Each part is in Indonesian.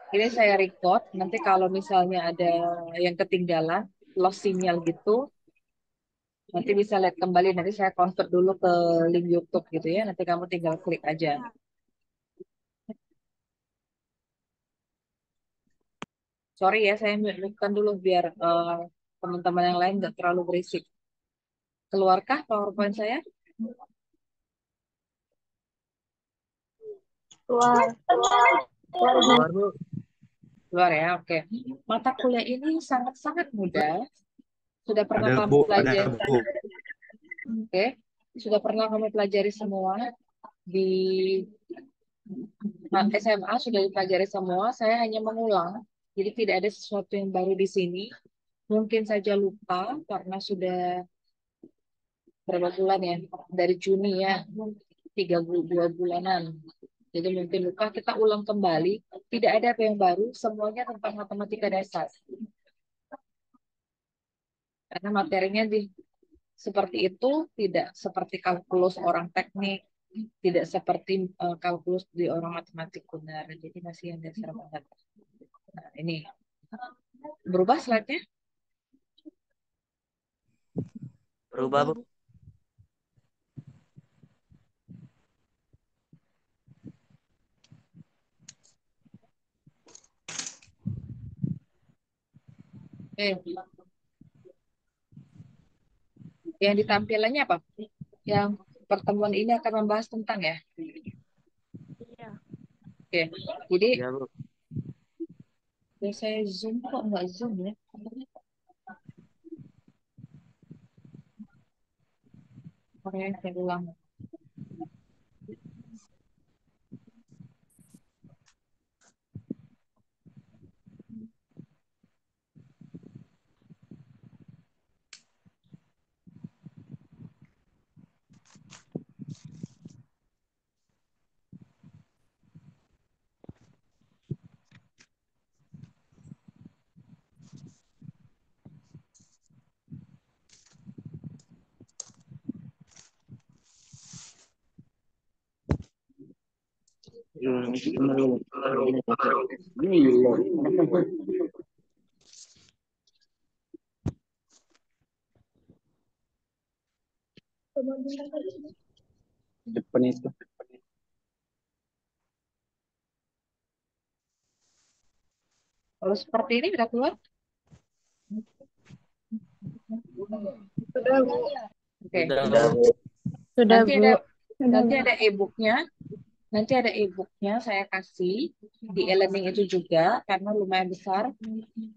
Ini saya record, nanti kalau misalnya ada yang ketinggalan, lost sinyal gitu, nanti bisa lihat kembali, nanti saya convert dulu ke link YouTube gitu ya, nanti kamu tinggal klik aja. Sorry ya, saya mute dulu biar teman-teman yang lain nggak terlalu berisik. Keluarkah PowerPoint saya? Keluar. Keluar. Keluar, Bu. Keluar ya, oke. Mata kuliah ini sangat-sangat mudah. Sudah pernah Ada, kamu Bu. Ada, pelajari, Bu. oke? Sudah pernah kamu pelajari semua di SMA sudah dipelajari semua. Saya hanya mengulang, jadi tidak ada sesuatu yang baru di sini. Mungkin saja lupa karena sudah berapa bulan ya, dari Juni ya, 2 bulanan. Jadi mungkin lupa, kita ulang kembali. Tidak ada apa yang baru, semuanya tentang matematika dasar. Karena materinya seperti itu, tidak seperti kalkulus orang teknik, tidak seperti kalkulus di orang matematik benar. Jadi masih yang dasar banget. Nah, ini berubah slide-nya. Berubah, Bu. Eh, yang ditampilannya apa? Yang pertemuan ini akan membahas tentang ya. Iya. Oke, jadi Ya, Bu. saya zoom kok nggak zoom ya? Oke, saya ulang. Depan itu. Kalau seperti ini udah keluar? Sudah, Bu. Oke, Sudah, Bu. Sudah, nanti Bu. ada Sudah, nanti Bu. ada e-booknya. Nanti ada e-booknya saya kasih di e-learning itu juga karena lumayan besar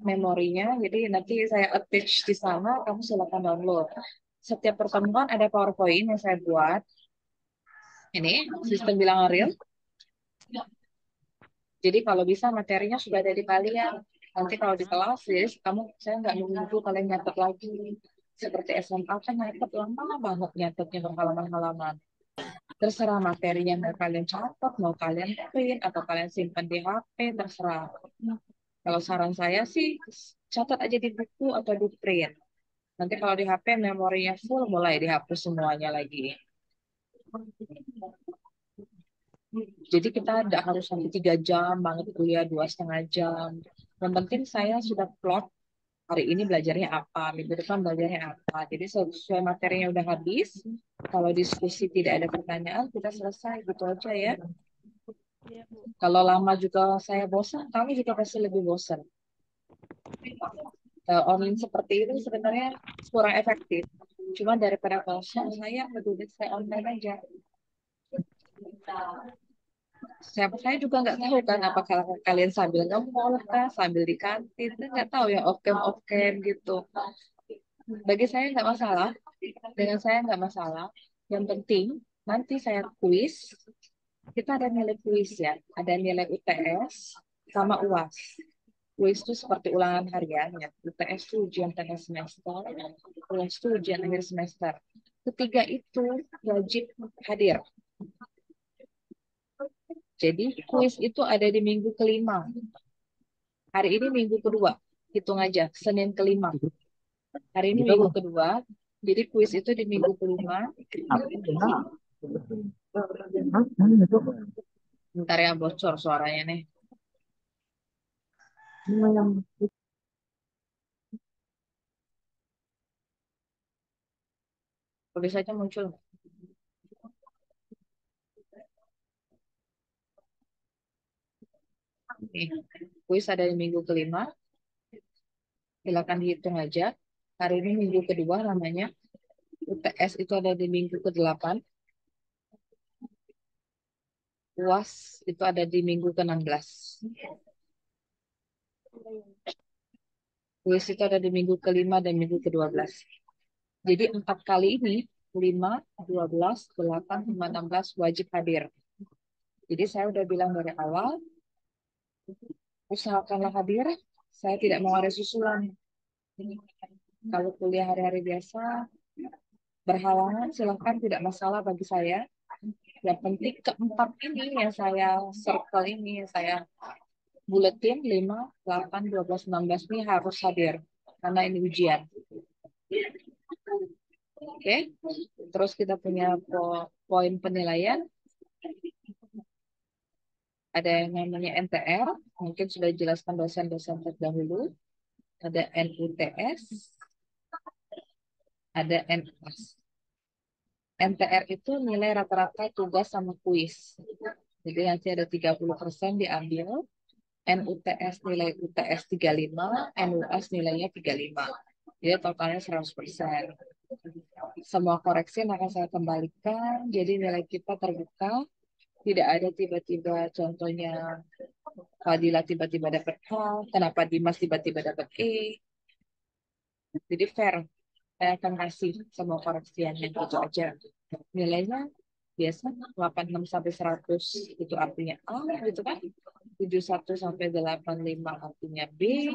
memorinya. Jadi nanti saya attach di sana, kamu silakan download. Setiap pertemuan ada PowerPoint yang saya buat. Ini sistem bilangan real. Jadi kalau bisa materinya sudah ada di kalian. Nanti kalau di kelas, jadi saya nggak menunggu kalian nyatet lagi. Seperti SMA kan nyatet lama banget nyatetnya berhalaman-halaman. Terserah materinya mau kalian catat, mau kalian print, atau kalian simpan di HP, terserah. Kalau saran saya sih, catat aja di buku atau di print. Nanti kalau di HP memorinya full, mulai dihapus semuanya lagi. Jadi kita tidak harus sampai 3 jam banget kuliah 2,5 jam. Yang penting saya sudah plot hari ini belajarnya apa, minggu depan belajarnya apa. Jadi sesuai materinya udah habis. Kalau diskusi tidak ada pertanyaan, kita selesai gitu aja ya. Iya, Bu. Kalau lama juga saya bosan, kamu juga pasti lebih bosan. Online seperti itu sebenarnya kurang efektif. Cuma daripada kosong, saya lebih baik saya online aja. Saya juga nggak tahu kan apakah kalian sambil ngemol kah, sambil di kantin, kan nggak tahu ya off cam gitu. Bagi saya nggak masalah, dengan saya nggak masalah. Yang penting nanti saya kuis, kita ada nilai kuis ya, ada nilai UTS sama UAS. Kuis itu seperti ulangan harian ya, UTS itu ujian tengah semester, UAS itu ujian akhir semester. Ketiga itu wajib hadir. Jadi kuis itu ada di minggu kelima. Hari ini minggu kedua, hitung aja, Senin kelima. Hari ini Kita, Bu. minggu kedua, jadi kuis itu di minggu kelima. Apa? Bentar ya, bocor suaranya nih. Tulisannya muncul. Nih, kuis ada di minggu kelima. Silakan dihitung aja. Hari ini minggu kedua namanya. UTS itu ada di minggu ke-8. UAS itu ada di minggu ke-16. Kuis itu ada di minggu kelima dan minggu ke-12. Jadi 4 kali ini, 5, 12, 8, 5, 16 wajib hadir. Jadi saya udah bilang dari awal, usahakanlah hadir. Saya tidak mau ada susulan. Kalau kuliah hari-hari biasa, berhalangan silahkan tidak masalah bagi saya. Yang penting keempat ini yang saya circle ini, yang saya buletin 5, 8, 12, 16 ini harus hadir. Karena ini ujian. Oke, terus kita punya poin penilaian. Ada yang namanya NTR, mungkin sudah dijelaskan dosen-dosen terdahulu. Ada NUTS, ada NUAS. NTR itu nilai rata-rata tugas sama kuis. Jadi nanti ada 30% diambil. NUTS nilai UTS 35, NUAS nilainya 35. Jadi totalnya 100%. Semua koreksi yang akan saya kembalikan, jadi nilai kita terbuka. Tidak ada tiba-tiba contohnya Fadila tiba-tiba dapat A, kenapa Dimas tiba-tiba dapat E. Jadi fair, saya akan kasih semua koreksian yang itu aja. Nilainya biasa 86 sampai 100 itu artinya A gitu kan. 71 sampai 85 artinya B.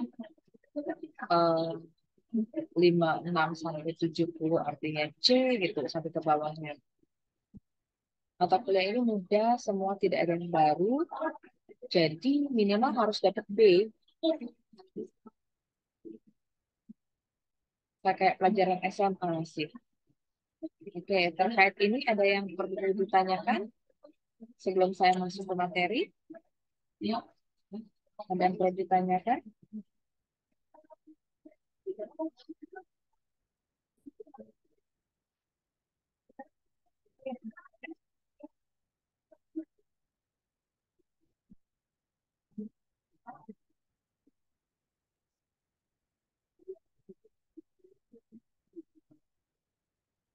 56 sampai 70 artinya C gitu sampai ke bawahnya. Mata kuliah ini mudah, semua tidak ada yang baru. Jadi minimal harus dapat B. Pakai pelajaran SMA sih. Oke, terkait ini ada yang perlu ditanyakan sebelum saya masuk ke materi? Ya. Ada yang perlu ditanyakan?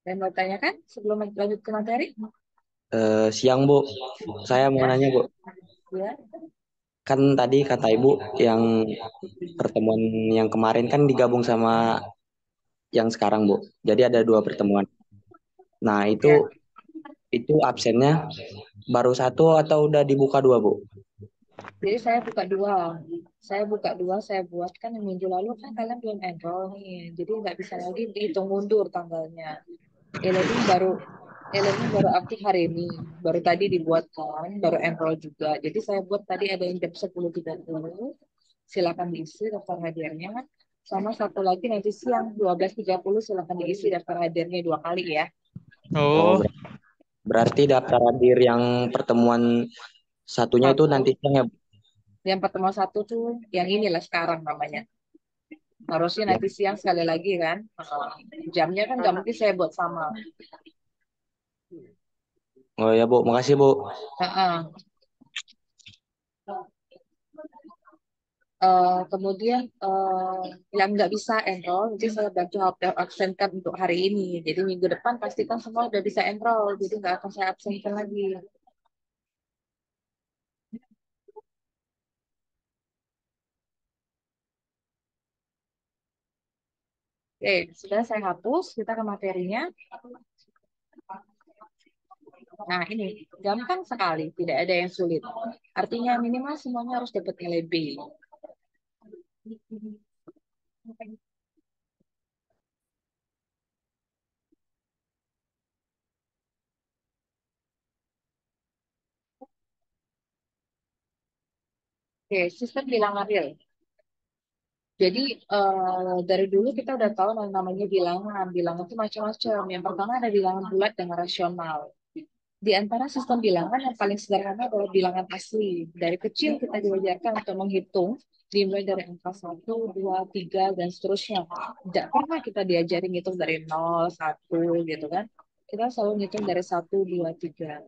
Dan mau tanyakan sebelum lanjut ke materi? Siang Bu, saya mau Ya, nanya Bu, ya, kan tadi kata Ibu yang pertemuan yang kemarin kan digabung sama yang sekarang Bu, jadi ada dua pertemuan. Nah ya. itu absennya baru satu atau udah dibuka dua Bu? Jadi saya buka dua. Saya buka dua, saya buat kan yang minggu lalu kan kalian belum enroll nih. Jadi nggak bisa lagi dihitung mundur tanggalnya. E-learning baru e-learning baru aktif hari ini. Baru tadi dibuat kan, baru enroll juga. Jadi saya buat tadi ada yang jam 10.30. Silakan diisi daftar hadirnya. Sama satu lagi nanti siang 12.30 silakan diisi daftar hadirnya 2 kali ya. Oh, Oh, berarti daftar hadir yang pertemuan satunya itu Satu, nanti siang ya Bu? yang pertemuan satu tuh yang inilah sekarang namanya. Harusnya Ya. nanti siang sekali lagi kan. Jamnya kan nggak mungkin saya buat sama. Oh ya Bu, makasih Bu. Heeh. Kemudian yang nggak bisa enroll, jadi saya bantu absenkan untuk hari ini. Jadi minggu depan pastikan semua udah bisa enroll, jadi nggak akan saya absenkan lagi. Oke, sudah saya hapus, kita ke materinya. Nah ini gampang sekali, tidak ada yang sulit. Artinya minimal semuanya harus dapat nilai B. Oke, sistem bilangan real. Jadi dari dulu kita udah tahu yang namanya bilangan. Bilangan itu macam-macam. Yang pertama ada bilangan bulat dengan rasional. Di antara sistem bilangan yang paling sederhana adalah bilangan asli. Dari kecil kita diajarkan untuk menghitung, dimulai dari angka 1, 2, 3, dan seterusnya. Tidak pernah kita diajari ngitung dari 0, 1, gitu kan. Kita selalu ngitung dari 1, 2, 3.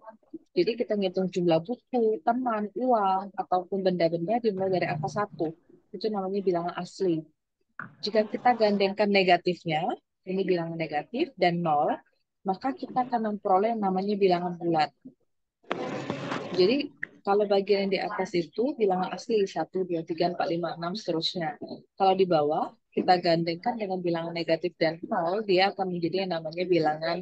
Jadi kita ngitung jumlah buku, teman, uang, ataupun benda-benda dimulai dari angka 1. Itu namanya bilangan asli. Jika kita gandengkan negatifnya, ini bilangan negatif, dan 0, maka kita akan memperoleh yang namanya bilangan bulat. Jadi kalau bagian yang di atas itu bilangan asli 1, 2, 3, 4, 5, 6, seterusnya. Kalau di bawah kita gandengkan dengan bilangan negatif dan 0, dia akan menjadi yang namanya bilangan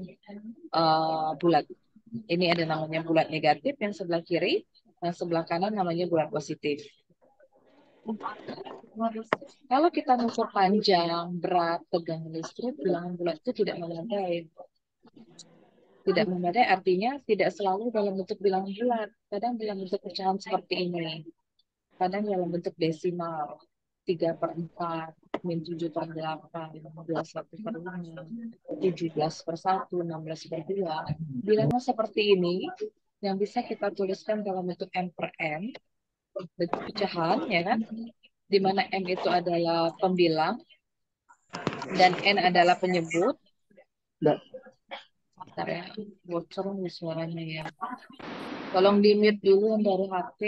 bulat. Ini ada namanya bulat negatif yang sebelah kiri, yang sebelah kanan namanya bulat positif. Kalau kita ngukur panjang, berat, tegangan listrik, bilangan bulat itu tidak memadai. Tidak memadai artinya tidak selalu dalam bentuk bilangan bulat. Kadang dalam bentuk pecahan seperti ini. Kadang dalam bentuk desimal. 3/4, min 7/8, 15/1/5, 17/1, 16/2. Bilangan seperti ini yang bisa kita tuliskan dalam bentuk M per N, bentuk pecahan, ya kan? Di mana M itu adalah pembilang dan N adalah penyebut. Bentar ya, bocor nih suaranya ya. Tolong di-mute dulu yang dari HP.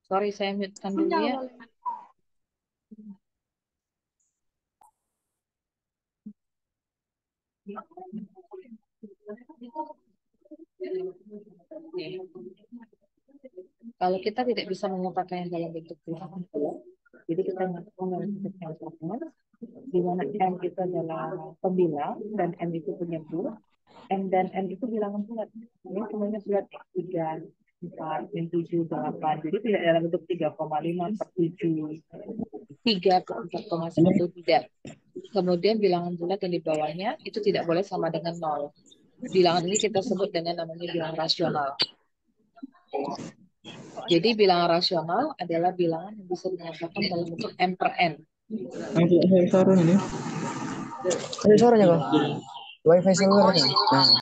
Sorry, saya mute-kan dulu ya. Kalau kita tidak bisa mengungkapkan yang dalam bentuk bilangan, jadi kita menggunakan dalam bentuk yang di mana M itu adalah pembilang dan M itu penyebut. M dan N itu bilangan bulat. Ini semuanya bulat 3, 4, 7, 8. Jadi tidak dalam bentuk 3,5 per 7, 3 per 4,1, tidak. Kemudian bilangan bulat yang di bawahnya itu tidak boleh sama dengan 0. Bilangan ini kita sebut dengan namanya bilangan rasional. Jadi bilangan rasional adalah bilangan yang bisa dinyatakan dalam bentuk M per N. Ada suaranya kok. Wifi seluruhnya. Nah.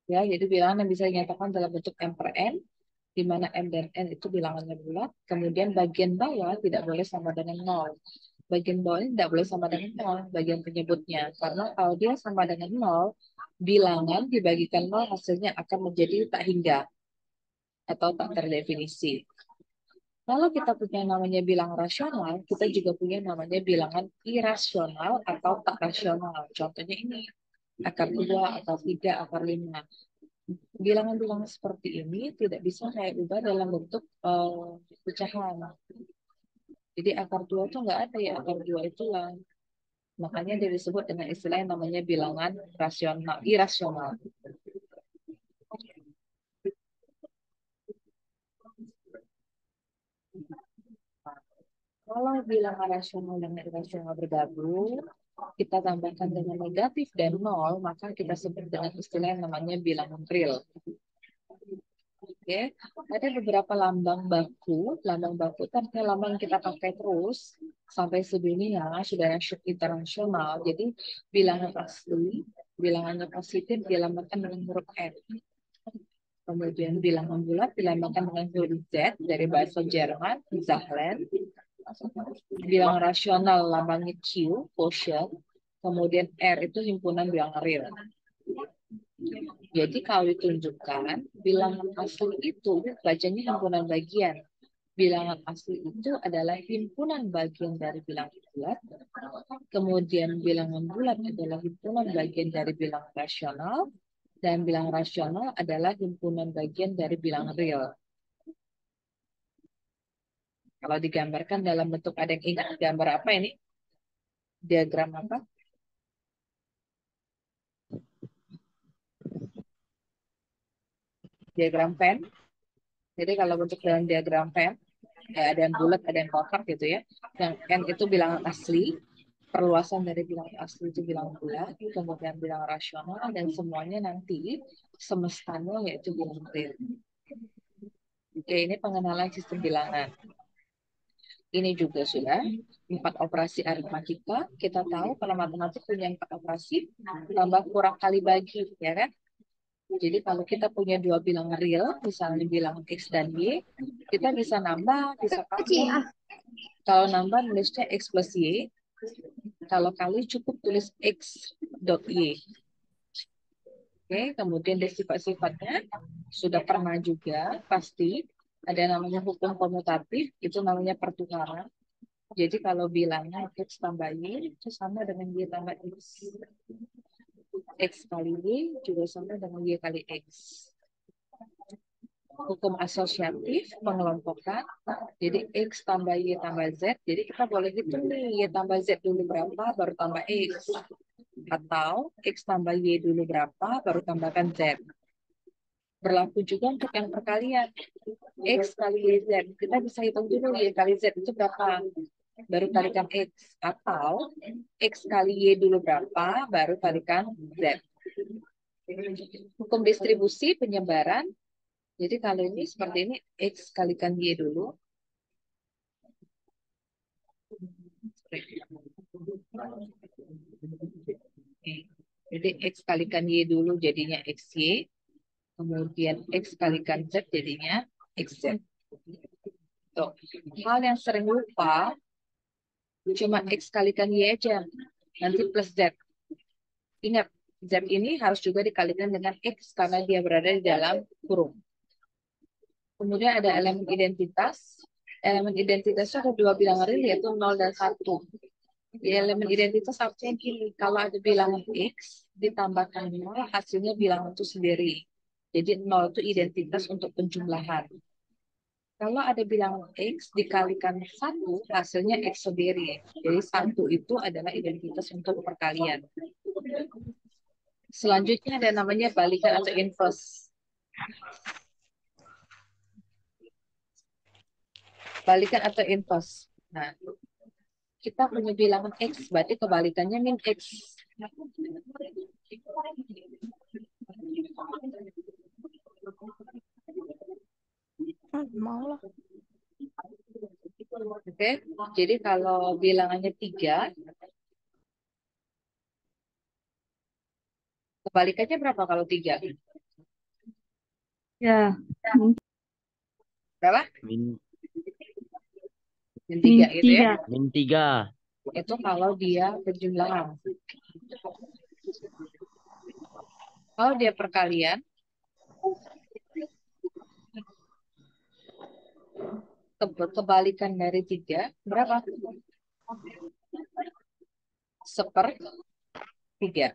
Ya, jadi bilangan yang bisa dinyatakan dalam bentuk M per N, di mana M dan N itu bilangannya bulat, kemudian bagian bawah tidak boleh sama dengan 0. Bagian bawah ini tidak boleh sama dengan 0, bagian penyebutnya. Karena kalau dia sama dengan 0, bilangan dibagikan 0 hasilnya akan menjadi tak hingga atau tak terdefinisi. Kalau kita punya namanya bilangan rasional, kita juga punya namanya bilangan irasional atau tak rasional. Contohnya ini, akar 2, akar 3, akar 5. Bilangan-bilangan seperti ini tidak bisa saya ubah dalam bentuk pecahan. Jadi akar 2 itu nggak ada ya, akar 2 itulah. Makanya dia disebut dengan istilah yang namanya bilangan rasional, irasional. Kalau bilangan rasional dan irasional bergabung, kita tambahkan dengan negatif dan 0, maka kita sebut dengan istilah yang namanya bilangan real. Oke, ada beberapa lambang baku. Lambang baku itu artinya lambang yang kita pakai terus sampai sedunia, sudah syuk internasional. Jadi bilangan asli, bilangannya positif dilambangkan dengan huruf N. Kemudian bilangan bulat dilambangkan dengan huruf Z dari bahasa Jerman, Zahlen. Bilangan rasional lambangnya Q, quotient. Kemudian R itu himpunan bilangan real. Jadi kalau ditunjukkan, bilangan asli itu bacanya himpunan bagian. Bilangan asli itu adalah himpunan bagian dari bilangan bulat. Kemudian bilangan bulat adalah himpunan bagian dari bilangan rasional. Dan bilangan rasional adalah himpunan bagian dari bilangan real. Kalau digambarkan dalam bentuk, ada yang ingat gambar apa ini? Diagram apa? Diagram Venn. Jadi kalau bentuk dalam diagram Venn, ada yang bulat, ada yang kotak gitu ya. Yang N itu bilangan asli, perluasan dari bilangan asli itu bilangan bulat, kemudian bilangan rasional, dan semuanya nanti semestanya yaitu bilangan real. Oke, ini pengenalan sistem bilangan. Ini juga sudah 4 operasi aritmatika. Kita tahu kalau matematik punya 4 operasi, tambah kurang kali bagi, ya kan? Jadi kalau kita punya dua bilangan real, misalnya bilangan X dan Y, kita bisa nambah, bisa kali. Kalau nambah nulisnya X plus Y, kalau kali cukup tulis X dot Y. Oke, kemudian dari sifat-sifatnya sudah pernah juga pasti ada namanya hukum komutatif, itu namanya pertukaran. Jadi kalau bilangan X tambah Y itu sama dengan Y tambah X. X kali Y juga sama dengan Y kali X. Hukum asosiatif, pengelompokan. Jadi X tambah Y tambah Z. Jadi kita boleh hitung nih, Y tambah Z dulu berapa, baru tambah X. Atau X tambah Y dulu berapa, baru tambahkan Z. Berlaku juga untuk yang perkalian. X kali Y Z. Kita bisa hitung dulu Y kali Z itu berapa. Baru kalikan X. Atau X kali Y dulu berapa, baru kalikan Z. Hukum distribusi, penyebaran. Jadi kalau ini seperti ini, X kalikan Y dulu. Jadi X kalikan Y dulu jadinya XY. Kemudian X kalikan Z jadinya XZ. Tuh. Hal yang sering lupa, cuma X kalikan Y aja. Nanti plus Z. Ingat, Z ini harus juga dikalikan dengan X karena dia berada di dalam kurung. Kemudian ada elemen identitas. Elemen identitas itu ada dua bilangan real, yaitu 0 dan 1. Di elemen identitas artinya gini, kalau ada bilangan X, ditambahkan 0, hasilnya bilangan itu sendiri. Jadi 0 itu identitas untuk penjumlahan. Kalau ada bilangan X dikalikan 1, hasilnya X sendiri. Jadi 1 itu adalah identitas untuk perkalian. Selanjutnya ada namanya balikan atau inverse. Balikan atau inverse. Nah, kita punya bilangan X, berarti kebalikannya min X. Mau lah. Oke, jadi kalau bilangannya 3, kebalikannya berapa kalau 3? Ya. Berapa? Min, Min 3 gitu ya. min 3. Itu kalau dia penjumlahan. Kalau dia perkalian, kebalikan dari 3, berapa? 1/3.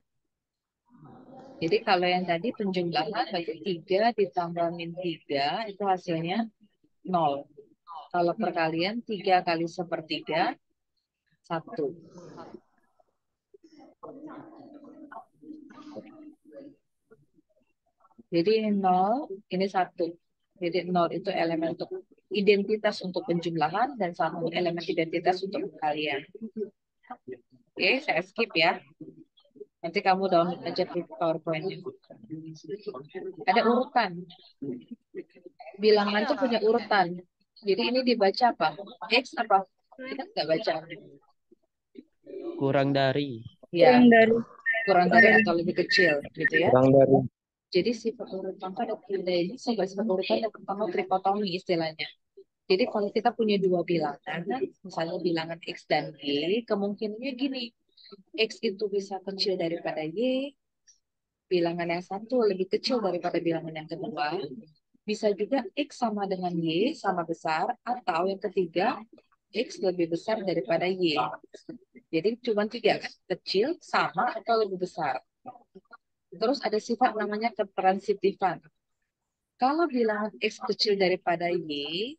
Jadi kalau yang tadi penjumlahan bagi 3 ditambah min 3, itu hasilnya 0. Kalau perkalian 3 kali 1/3, 1. Jadi 0, ini 1. Jadi 0 itu elemen untuk identitas untuk penjumlahan dan 1 elemen identitas untuk perkalian. Oke, saya skip ya. Nanti kamu download aja di PowerPoint-nya. Ada urutan. Bilangan tuh punya urutan. Jadi ini dibaca apa? X apa? Kita nggak baca. Kurang dari. Ya, kurang dari atau lebih kecil, gitu ya. Kurang dari. Jadi sifat urutan itu ada tiga ini. Sifat urutan yang pertama trikotomi istilahnya. Jadi kalau kita punya dua bilangan, misalnya bilangan X dan Y, kemungkinannya gini. X itu bisa kecil daripada Y, bilangan yang satu lebih kecil daripada bilangan yang kedua. Bisa juga X sama dengan Y, sama besar, atau yang ketiga, X lebih besar daripada Y. Jadi cuma 3 kan? Kecil, sama, atau lebih besar. Terus ada sifat namanya ketransitifan. Kalau bilangan X kecil daripada Y,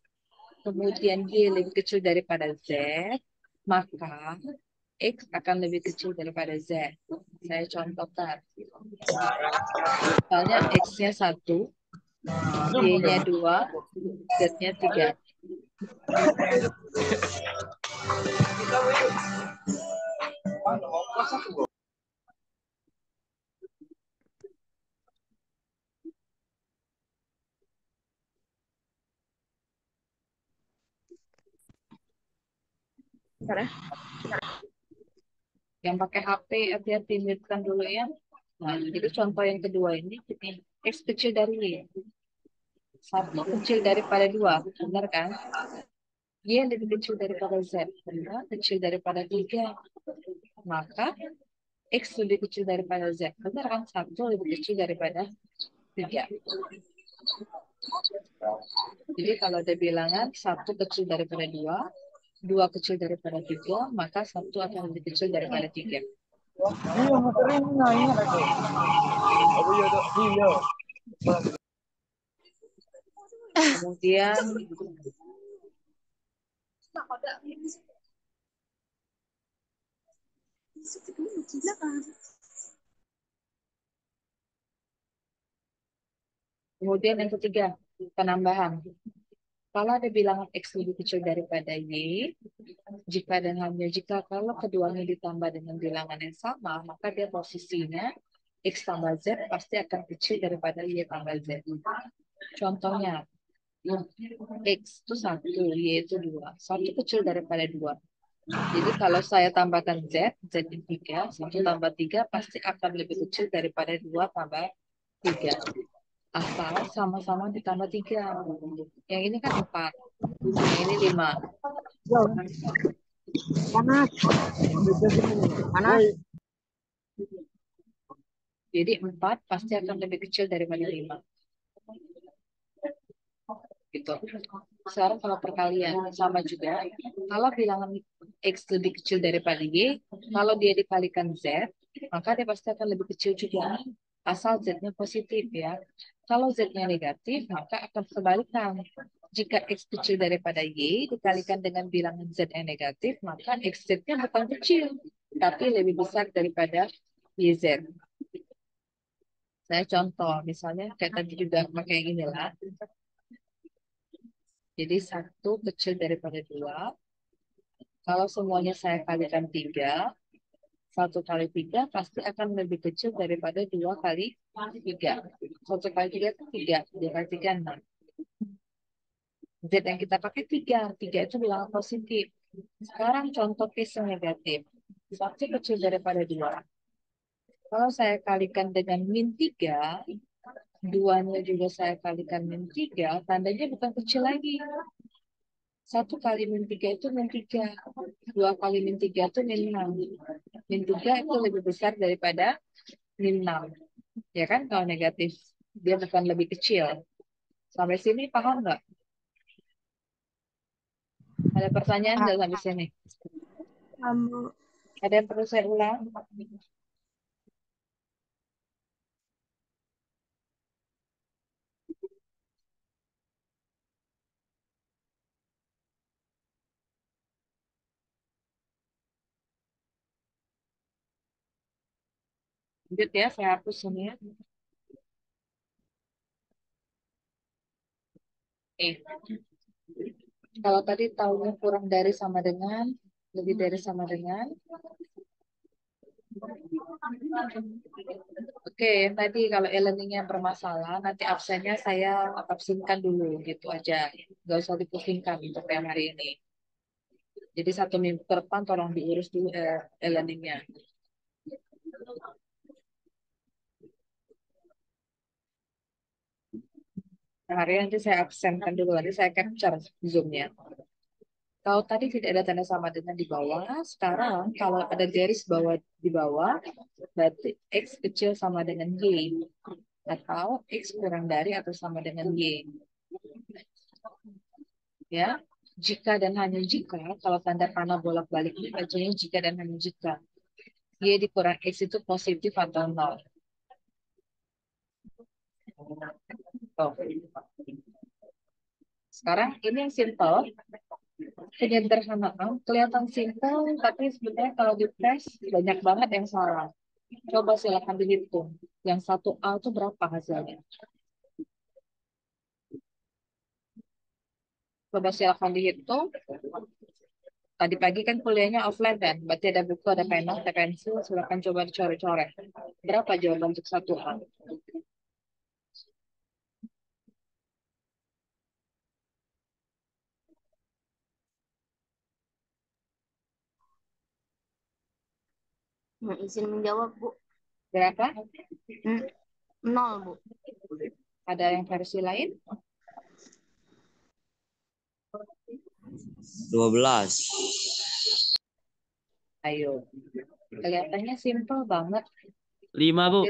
kemudian Y lebih kecil daripada Z, maka X akan lebih kecil daripada Z. Saya contohkan. Misalnya X-nya 1, Y-nya 2, Z-nya 3. Yang pakai HP, hati-hati mute-kan dulu ya. Nah, jadi contoh yang kedua ini, X kecil dari Y. 1 kecil daripada 2, benar kan? Y lebih kecil daripada Z, benar? Kecil daripada 3. Maka X lebih kecil daripada Z, benar kan? 1 lebih kecil daripada 3. Jadi kalau ada bilangan 1 kecil daripada 2, 2 kecil daripada 3, maka 1 akan lebih kecil daripada 3. Iya, motorin nah ingat aku. Aku iya tuh. Iya. Kemudian kemudian yang ketiga, penambahan. Kalau ada bilangan X lebih kecil daripada Y, jika dan hanya jika kalau keduanya ditambah dengan bilangan yang sama, maka dia posisinya X tambah Z pasti akan kecil daripada Y tambah Z. Contohnya, X itu 1, Y itu 2. 1 kecil daripada 2. Jadi kalau saya tambahkan Z, Z itu 3, 1 tambah 3 pasti akan lebih kecil daripada 2 tambah 3. Asal sama-sama ditambah 3. Yang ini kan 4, yang ini 5. Panas. Panas. Jadi 4 pasti akan lebih kecil daripada 5. Gitu. Sekarang kalau perkalian sama juga, kalau bilangan X lebih kecil daripada Y, kalau dia dikalikan Z, maka dia pasti akan lebih kecil juga. Asal Z-nya positif ya. Kalau Z-nya negatif, maka akan sebaliknya. Jika X kecil daripada Y dikalikan dengan bilangan Z yang negatif, maka XZ-nya bukan kecil, tapi lebih besar daripada YZ. Saya contoh, misalnya kayak tadi juga pakai yang inilah. Jadi 1 kecil daripada 2. Kalau semuanya saya kalikan 3, 1 kali 3 pasti akan lebih kecil daripada 2 kali 3. 1 kali 3 itu 3, 2 kali 3 6. Z yang kita pakai 3, 3 itu bilangan positif. Sekarang contoh case yang negatif. 1 kecil daripada 2. Kalau saya kalikan dengan min 3, 2-nya juga saya kalikan min 3, tandanya bukan kecil lagi. 1 kali min 3 itu min 3. 2 kali min 3 itu min 6. Min 3 itu lebih besar daripada min 6. Ya kan kalau negatif. Dia bukan lebih kecil. Sampai sini paham nggak? Ada pertanyaan nggak sampai sini? Ada yang perlu saya ulang? Lanjut ya, saya hapus ini ya. Kalau tadi tahunya kurang dari sama dengan, lebih dari sama dengan. Oke, tadi kalau e-learningnya bermasalah, nanti absennya saya absenkan dulu gitu aja. Nggak usah dipusingkan untuk yang hari ini. Jadi 1 minggu ke depan tolong diurus dulu e-learningnya. Nah, hari ini nanti saya absenkan dulu, nanti saya capture Zoom-nya. Kalau tadi tidak ada tanda sama dengan di bawah, sekarang kalau ada garis bawah di bawah, berarti X kecil sama dengan Y. Atau X kurang dari atau sama dengan Y. Ya, jika dan hanya jika, kalau tanda panah bolak-balik ini bacanya jika dan hanya jika. Y dikurang X itu positif atau nol. Tuh. Sekarang ini yang simple, penyederhanaan, kelihatan simple, tapi sebenarnya kalau di tes banyak banget yang salah. Coba silakan dihitung. Yang 1A itu berapa hasilnya? Coba silakan dihitung. Tadi pagi kan kuliahnya offline kan? Berarti ada buku, ada pena, ada pensil. Silakan coba dicoret-coret. Berapa jawaban untuk 1A? Izin menjawab, Bu. Berapa? 0, Bu. Ada yang versi lain? 12. Ayo. Kelihatannya simple banget. 5, Bu.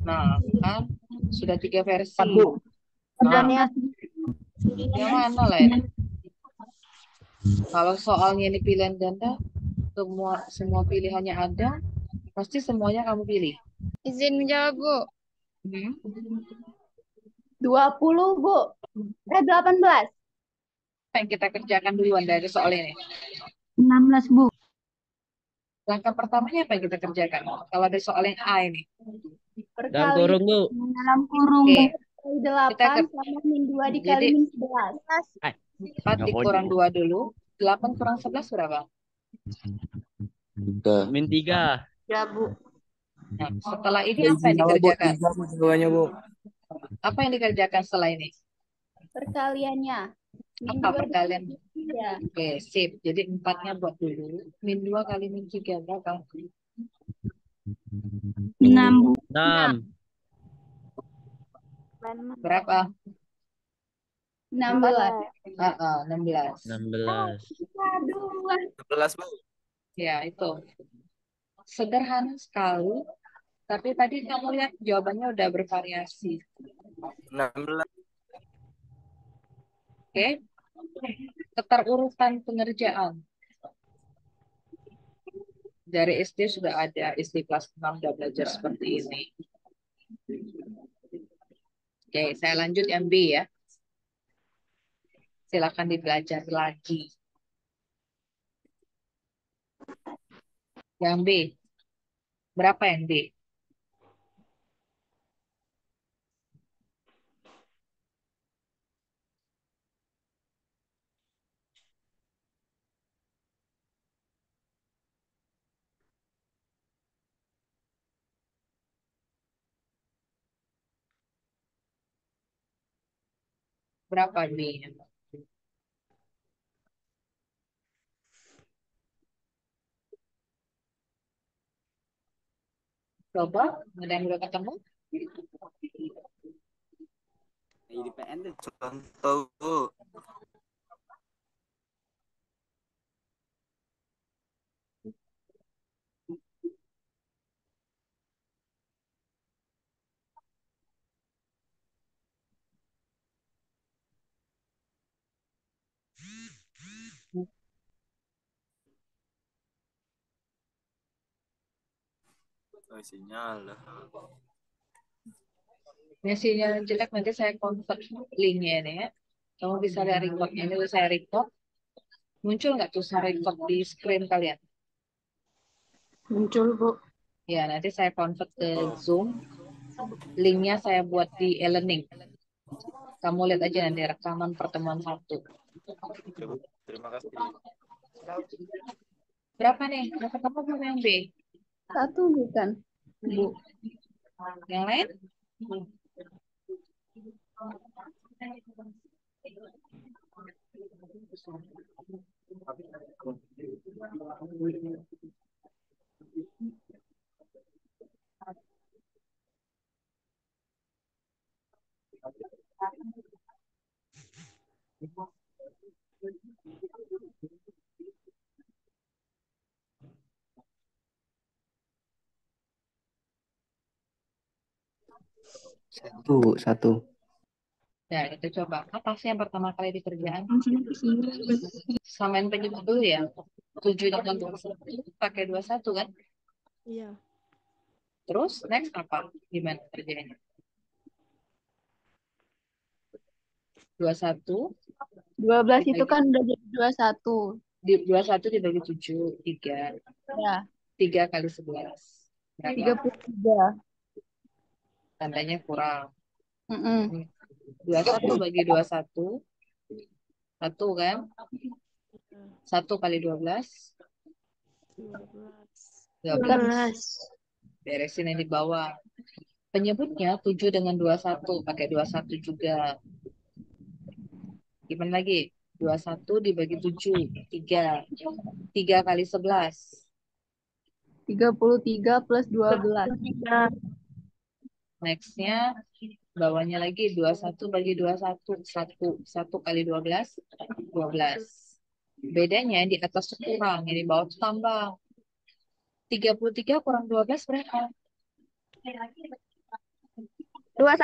Nah, kan sudah 3 versi. 4, Bu. Nah, 19. yang mana lain? Kalau soalnya ini pilihan ganda, semua pilihannya ada, pasti semuanya kamu pilih. Izin menjawab, Bu. Hmm. 20, Bu. 18. Apa yang kita kerjakan duluan dari soal ini? 16, Bu. Langkah pertamanya apa yang kita kerjakan? Kalau ada soal yang A ini. Dalam kurung, Bu. Dalam kurung. Oke. Kali Kita 8 sama min 2 dikali Jadi min 11. 4 Nggak dikurang pojok. 2 dulu. 8 kurang 11 berapa? Min 3. Ya, Bu. Nah, setelah ini Ya, apa izin yang jawab, Bu. dikerjakan? 3, Bu, jawabannya, Bu. Apa yang dikerjakan setelah ini? Perkaliannya. Min Apa 2 perkalian? dikali 3. Oke, sip. Jadi 4-nya buat dulu. Min 2 kali min 3 berapa? 6, Bu. 6. Berapa? 16. 16. 16. Aduh. 11, Bu. Ya, itu. Sederhana sekali. Tapi tadi kamu lihat jawabannya udah bervariasi. 16. Oke. Keterurutan pengerjaan. Dari SD sudah ada, SD kelas 6 sudah belajar seperti ini. Oke, saya lanjut yang B ya. Silakan dibelajar lagi. Yang B. Berapa yang B? Berapa B? Coba, ada yang belum ketemu? Di PN deh. Contoh, Bu. Oh, sinyal. Ini sinyal jelek, nanti saya convert linknya ini ya. Kamu bisa lihat recordnya. Ini udah saya record. Muncul nggak tuh saya record di screen kalian? Muncul, Bu. Ya, nanti saya convert ke Zoom. Linknya saya buat di e-learning. Kamu lihat aja nanti rekaman pertemuan 1. Terima kasih. Berapa nih? Berapa kamu belum yang B? 1 bukan, Bu. Yang lain? Satu. Nah, itu coba. Apa sih yang pertama kali dikerjakan? Samain penyebut dulu ya. 7 dengan 21 pakai 21 kan? Iya. Terus next apa? Gimana kerjanya? 21 12 itu dibagi kan udah jadi 21. 21 dibagi 7, 3. Ya, 3 kali 11. Berapa? 33. Tandanya kurang. Mm-mm. 21 bagi 21. 1 kan? 1 kali 12. 12. Beresin yang di bawah. Penyebutnya 7 dengan 21. Pakai 21 juga. Gimana lagi? 21 dibagi 7. 3. 3 kali 11. 33 plus 12. Nextnya bawahnya lagi 21 bagi 21. 1 kali 12, 12. Bedanya yang di atas tuh kurang, yang di bawah tuh tambah. 33 kurang 12 berapa? 21, Bu.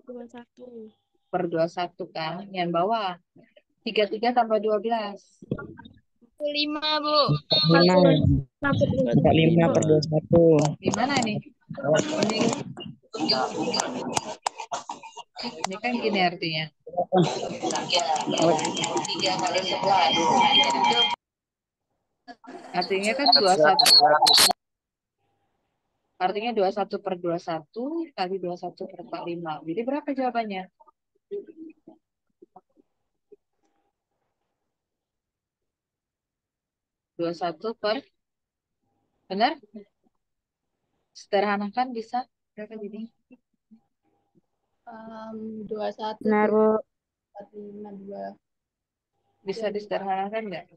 21. Per 21 kan. Yang bawah 33 tambah 12. 5, Bu. 45 per 21. Gimana nih? Ini kan gini artinya. 3 kali 11. Artinya kan 21. Artinya 21 per 21 kali 21 per 45. Jadi berapa jawabannya? 21 per, benar? Sederhanakan bisa? Berapa jadi? 21 Benar, Bu. 45, 2. Bisa disederhanakan nggak?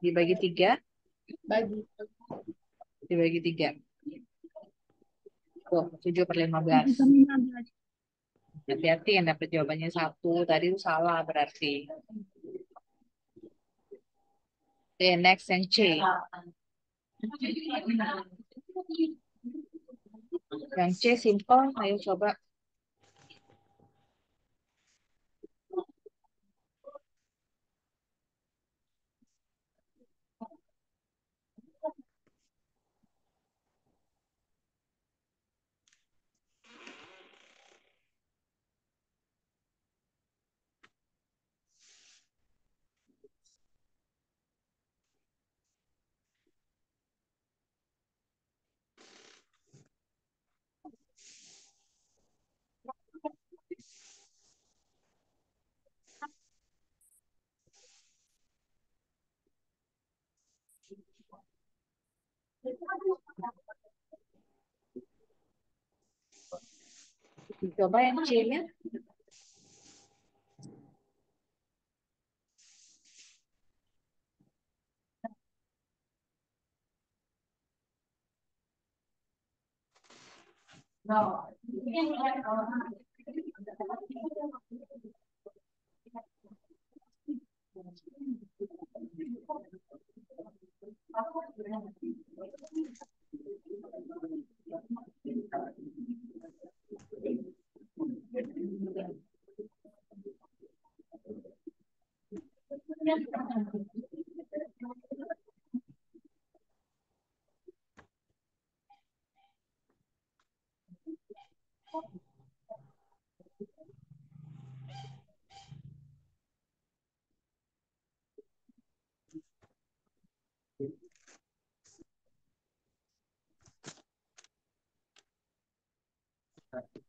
Dibagi 3? Bagi. Dibagi 3. Oh, 7 per 15. Hati-hati yang dapat jawabannya 1. Tadi itu salah berarti. Oke, next yang C. Yang C simple, ayo coba. Coba yang C-nya.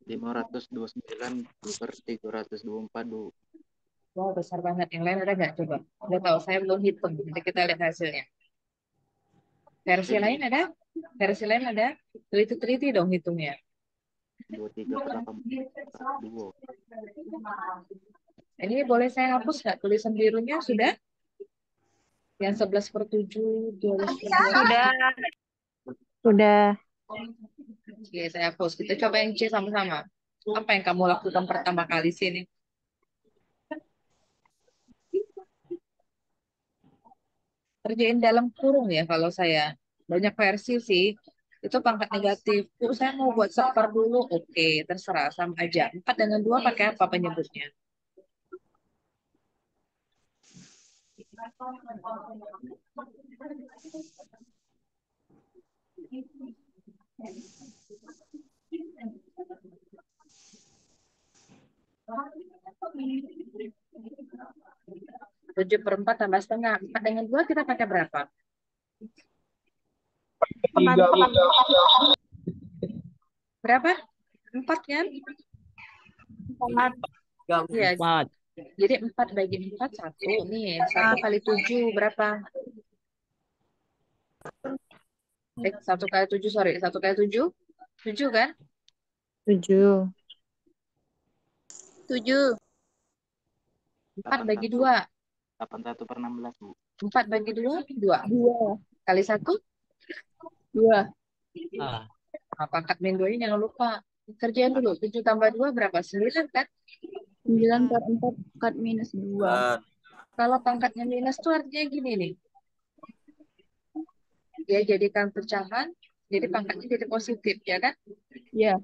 Lima ratus dua puluh sembilan per 324, Bu. Wow, besar banget. Yang lain udah nggak coba? Udah tahu, saya belum hitung. Nanti kita lihat hasilnya. Versi lain ada? Versi lain ada? Teliti-teliti dong hitungnya. 23 per 82. Ini boleh saya hapus nggak tulisan birunya? Sudah? Yang 11 per 7, 12 per 12. Sudah. Sudah. Oke, saya hapus. Kita coba yang C sama-sama. Apa yang kamu lakukan pertama kali sini? Kerjain dalam kurung ya kalau saya. Banyak versi sih. Itu pangkat negatif. Saya mau buat seper dulu. Oke, terserah. Sama aja. 4 dengan 2 pakai apa penyebutnya? Tujuh per 4 tambah setengah. 4 dengan 2 kita pakai berapa? Berapa? 4 kan? 4. Iya. 4. Jadi 4 bagi 4, 1. Nih, 1 kali 7 berapa? 1 kali 7, sorry. 1 kali 7? 7 kan? 7. 4 bagi 2. 81/16, Bu. 4 bagi 2, 2. 2. Kali 1, 2. Ah, pangkat min 2 ini jangan lupa. Kerjain dulu. 7 tambah 2 berapa? 9 kan? 9 per 4 kat minus 2. Kalau pangkatnya minus tuh artinya gini nih. Dia jadikan pecahan, jadi pangkatnya jadi positif, ya kan? Ya.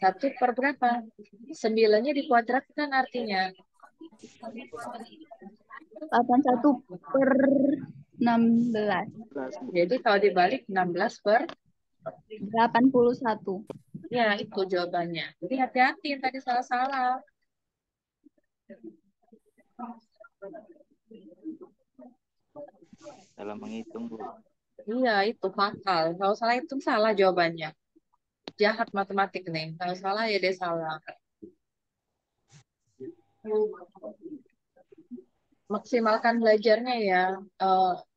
1 per berapa? 9-nya dikuadratkan artinya. 81 per 16. Jadi kalau dibalik 16 per 81. ya itu jawabannya. Jadi hati-hati yang tadi salah-salah. Salah menghitung, Bu. Iya, itu fatal. Kalau salah hitung salah jawabannya. Jahat matematik nih. Kalau salah ya dia salah. Maksimalkan belajarnya ya.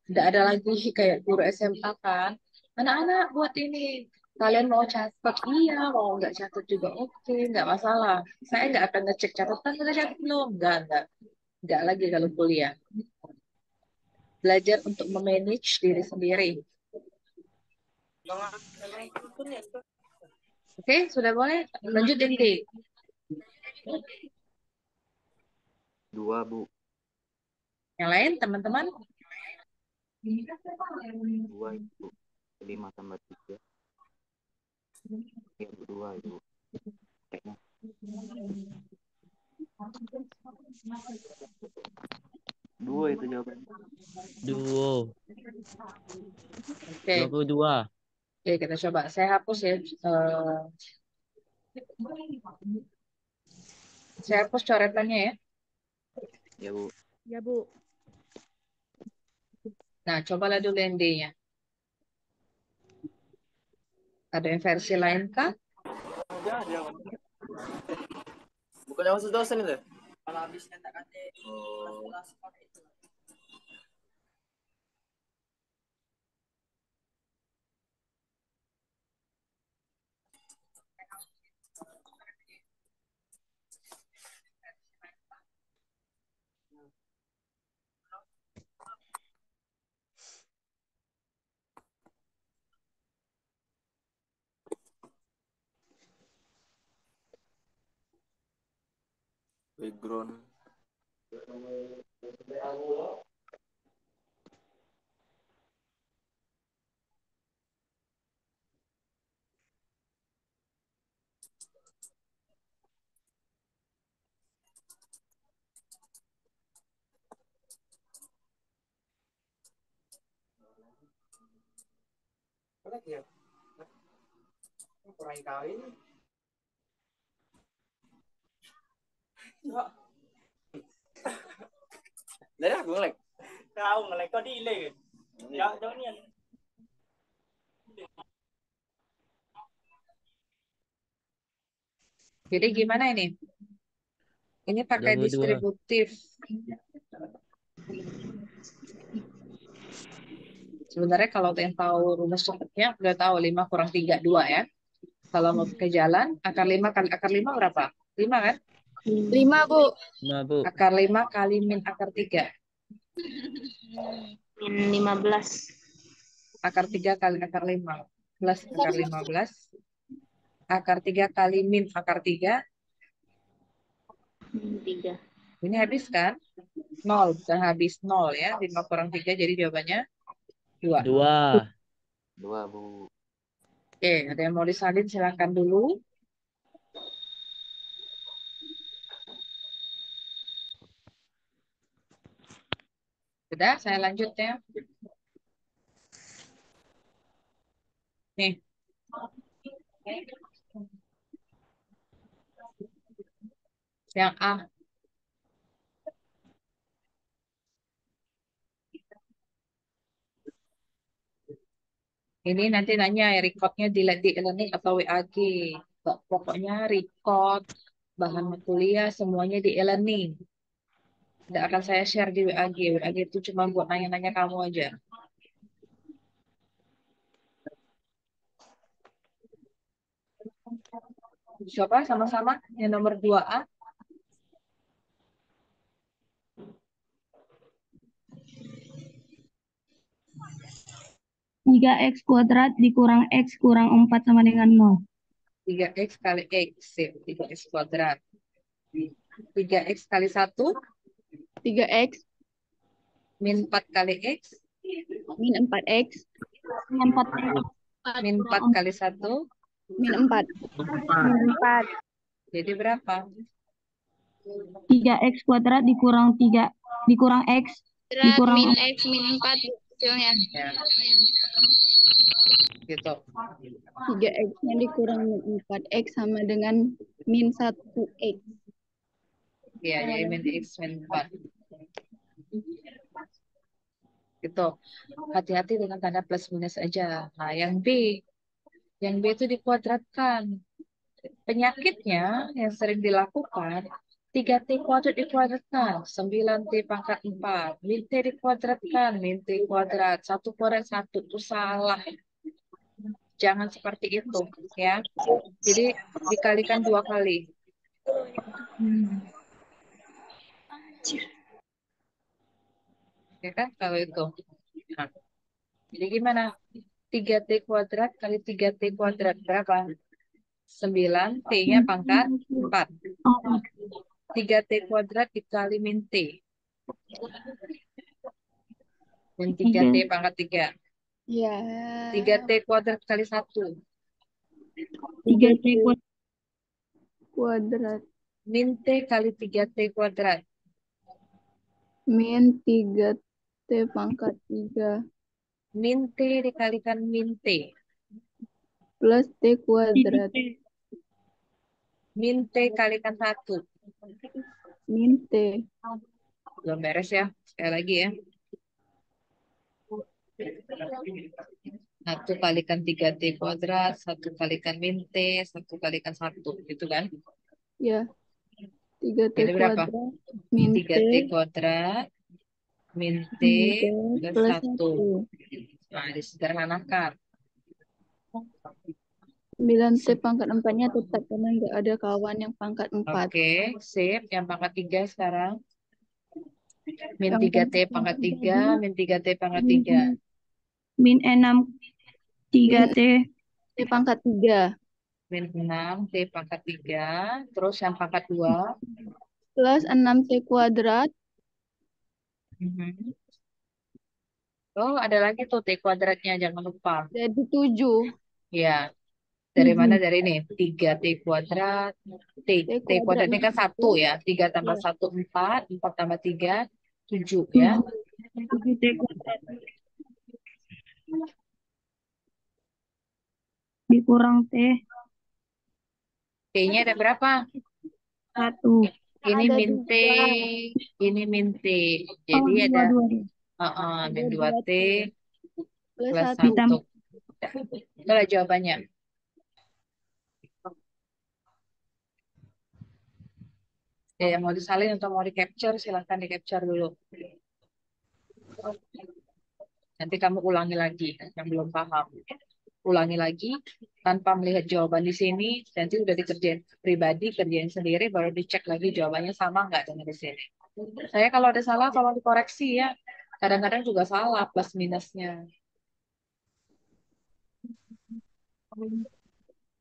Tidak ada lagi kayak guru SMA kan. Anak-anak buat ini. Kalian mau catat? Iya. Mau nggak catat juga oke. Nggak masalah. Saya nggak akan ngecek catatan. Udah catat belum? Nggak. Nggak lagi kalau kuliah. Belajar untuk memanage diri sendiri. Oke, sudah boleh? Lanjutin, Ki. 2, Bu. Yang lain, teman-teman? 2 itu 5 tambah 3. Ya, Bu, 2 itu. Kayaknya 2 itu jawabannya. duo. Oke, 22. oke, kita coba. Saya hapus ya. Saya hapus coretannya ya. Ya, Bu. Ya, Bu. Nah, cobalah dulu yang D-nya. Ada yang versi lain kah? Bukannya khusus dosen itu? Background. Apa lagi ya? Kurang kali ini. Dari aku ngelek. Kau ngelek kau delay. Jangan ni. Jadi gimana ini? Ini pakai 22. distributif. Sebenarnya kalau yang tahu rumus cepatnya udah tahu 5 kurang 3, 2 ya. Kalau mau pakai jalan, akar 5 kali akar 5 berapa? 5 kan? 5, Bu. 5, Bu. Akar 5 kali min akar 3. Min 15. Akar 3 kali akar 5. Plus akar 15. Akar 3 kali min akar 3. Min 3. Ini habis kan? 0. Bukan habis 0 ya. 5 kurang 3 jadi jawabannya 2. 2. 2, Bu. Oke, ada yang mau disalin silakan dulu. Sudah, saya lanjut ya. Nih. Yang A. Ini nanti nanya ya, recordnya di e-learning atau WAG. Pokoknya record, bahan kuliah, semuanya di e-learning. Tidak akan saya share di WAG. WAG itu cuma buat nanya-nanya kamu aja. Coba sama-sama yang nomor 2A. 3x kuadrat dikurang x kurang 4 sama dengan 0. 3x kali x, sip, 3x kuadrat. 3x kali 1, 3x min 4 kali x, min 4x min 4x min 4 kali 1, min 4. Min 4. jadi berapa? 3x kuadrat dikurang 3 dikurang x Kuadrat dikurang min x min 4 hasilnya. Ya, gitu. 3x-nya dikurang min 4x sama dengan min 1x. Ya, jadi min x min 4. Gitu. Hati-hati dengan tanda plus minus aja. Nah, yang B itu dikuadratkan. Penyakitnya yang sering dilakukan 3T kuadrat dikuadratkan, 9T pangkat 4, min T dikuadratkan, min T kuadrat, 1 kuadrat 1, itu salah. Jangan seperti itu, ya. Jadi dikalikan 2 kali. Ya kan, kalau itu. Nah, jadi gimana? 3T kuadrat kali 3T kuadrat, berapa? 9, T-nya pangkat 4. 3T kuadrat dikali min T. Min 3T pangkat 3. Ya. 3T kuadrat kali 1. 3t kuadrat Min T kali 3T kuadrat. min 3t pangkat 3 Min T dikalikan min T. plus t kuadrat Min T kalikan 1. min t. Belum beres ya. Sekali lagi ya. 1 kalikan 3T kuadrat, 1 kalikan min T, 1 kalikan 1. Gitu kan? Ya. 3t Jadi berapa? kuadrat min t 3T kuadrat min T min t plus plus 1. 1. Nah, disederhanakan. 9t pangkat 4-nya tetap karena nggak ada kawan yang pangkat 4. Oke, sip. Yang pangkat 3 sekarang. Min Yang 3T pangkat pangkat 3 3, min 3T pangkat min 3. min 6 3t t pangkat 3 Min 6, T pangkat 3. Terus yang pangkat 2. plus 6t kuadrat Oh, ada lagi tuh T kuadratnya, jangan lupa. jadi 7. Ya, dari mana? 7 Dari ini. 3T kuadrat. T, t T kuadrat ini kan 1 kuadrat ya. 3 tambah ya 1, 4. 4 tambah 3, 7 ya. 7t kuadrat dikurang t T-nya ada berapa? 1. Ini Ada min T, 2. ini min T. Oh, Jadi ada 2 min ada 2T 2t plus plus 1 1. Itulah jawabannya. Ya, yang mau disalin atau mau di capture, silahkan di capture dulu. Nanti kamu ulangi lagi yang belum paham. Ulangi lagi tanpa melihat jawaban di sini. Nanti udah dikerjain pribadi, kerjain sendiri, baru dicek lagi jawabannya sama nggak dengan di sini. Saya kalau ada salah, tolong dikoreksi ya. Kadang-kadang juga salah plus minusnya.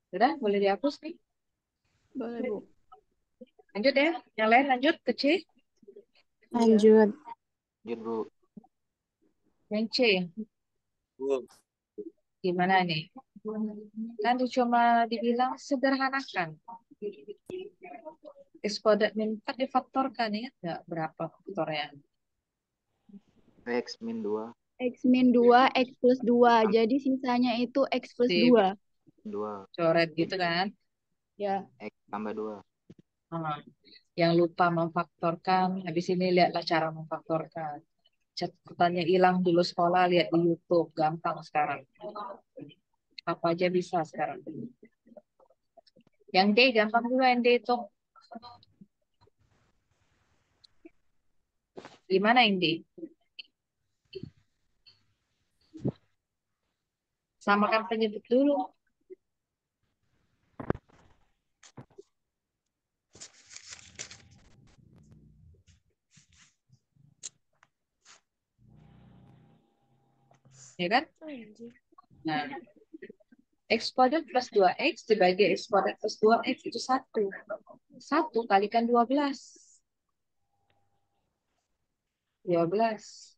Sudah, boleh dihapus nih. boleh Bu. Lanjut ya. Yang lain lanjut ke C. Lanjut. Lanjut, Bu. Yang C. Gimana nih? Kan cuma dibilang sederhanakan. X kuadrat min 4 difaktorkan ya. Nggak berapa faktornya. X min 2. X min 2 X plus 2 jadi sisanya itu X plus Sip. 2 2. Coret gitu kan. ya. X tambah 2. Yang lupa memfaktorkan, habis ini lihatlah cara memfaktorkan. Catatannya hilang dulu sekolah, lihat di YouTube. Gampang sekarang. Apa aja bisa sekarang. Yang D, gampang juga yang D itu. Gimana yang D? Samakan penyebut dulu. Ya kan? Nah, X kuadrat plus 2X dibagi X kuadrat plus 2X itu 1. 1 kalikan 12. 12.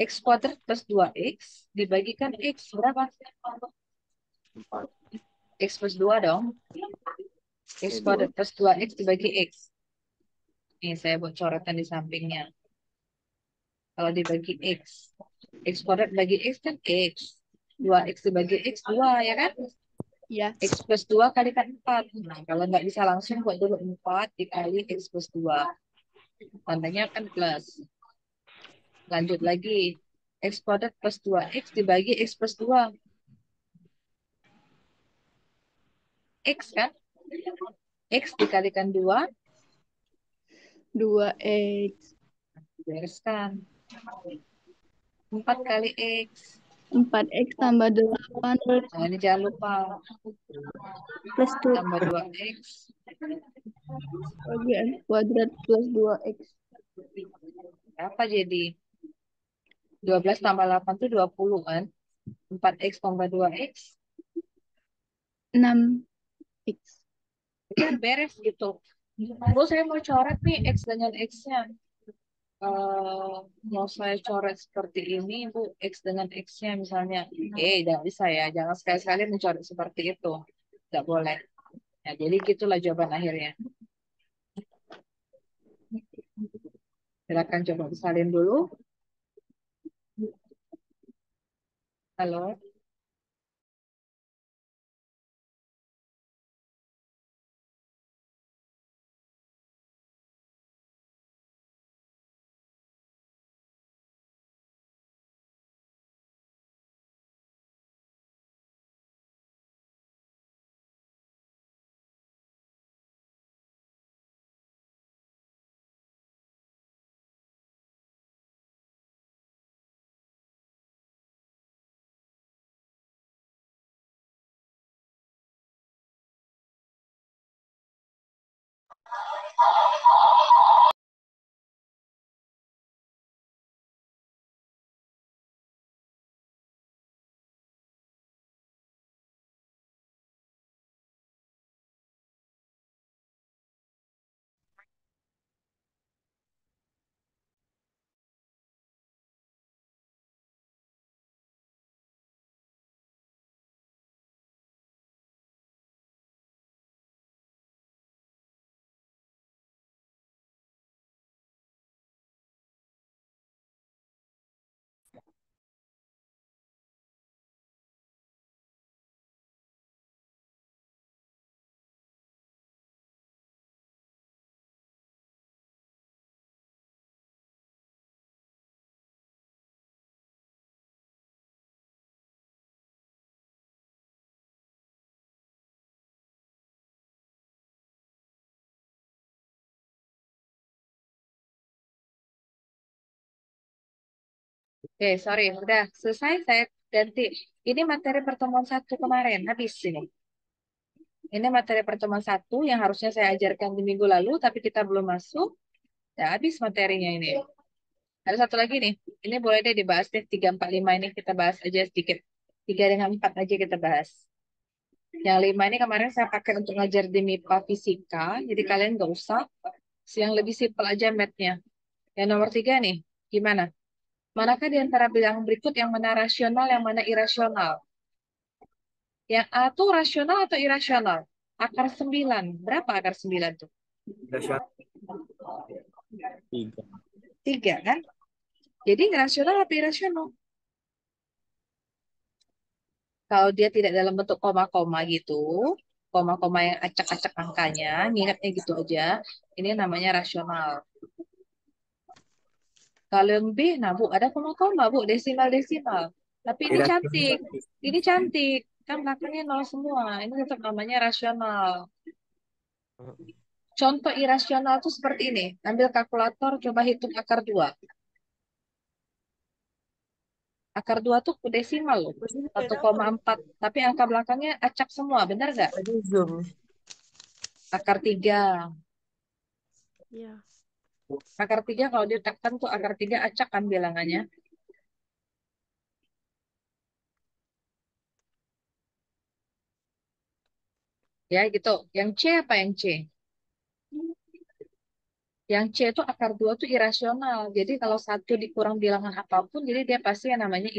X kuadrat plus 2X dibagikan X berapa? 4. X plus 2 dong. X kuadrat plus 2X dibagi X. Ini saya buat coretan di sampingnya. Kalau dibagi X. X kuadrat bagi X kan X. 2X dibagi X 2 ya kan? Ya. X plus 2 kalikan 4. Nah, kalau nggak bisa langsung buat dulu 4 dikali X plus 2. Tandanya kan plus. Lanjut lagi. X kuadrat plus 2X dibagi X plus 2. X kan? X dikalikan 2. 2X. Bereskan. 4 kali X. 4X tambah 8 Nah, ini jangan lupa. Plus 2. Tambah 2X. bagi X kuadrat plus 2X. Apa jadi? 12 tambah 8 itu 20 kan? 4X tambah 2X. 6X. Udah beres gitu. Terus saya mau coret nih X dengan X-nya. Mau saya coret seperti ini, Bu. X dengan X-nya misalnya. Jangan bisa ya. Jangan sekali-sekali mencoret seperti itu. Nggak boleh. Ya, jadi gitulah jawaban akhirnya. Silakan coba disalin dulu. Halo. Oke, sorry. Udah selesai. Saya ganti. Ini materi pertemuan 1 kemarin. Habis ini. Ini materi pertemuan 1 yang harusnya saya ajarkan di minggu lalu, tapi kita belum masuk. Ya, habis materinya ini. Ada satu lagi nih. Ini boleh deh dibahas deh. 3, 4, 5 ini kita bahas aja sedikit. 3 dengan 4 aja kita bahas. Yang 5 ini kemarin saya pakai untuk ngajar di MIPA Fisika. Jadi kalian nggak usah. Yang lebih simpel aja math-nya. Yang nomor 3 nih. Gimana? Manakah di antara bilangan berikut yang mana rasional, yang mana irasional? Yang A tuh rasional atau irasional? Akar 9. Berapa akar 9 tuh? 3. 3 kan? Jadi rasional atau irasional? Kalau dia tidak dalam bentuk koma-koma gitu, koma-koma yang acak-acak angkanya, ingatnya gitu aja, ini namanya rasional. Kalau yang B, nah Bu, ada koma-koma Bu, desimal-desimal. Tapi ini cantik, ini cantik. Kan belakangnya nol semua, ini tetap namanya rasional. Contoh irasional itu seperti ini. Ambil kalkulator, coba hitung akar 2. Akar 2 tuh desimal loh. 1,4. Tapi angka belakangnya acak semua. Benar nggak? Akar 3. Iya. Akar 3 kalau ditekan tuh akar 3 acak kan bilangannya. Ya gitu. Yang C apa yang C? Yang C itu akar 2 tuh irasional. Jadi kalau satu dikurang bilangan apapun, jadi dia pasti yang namanya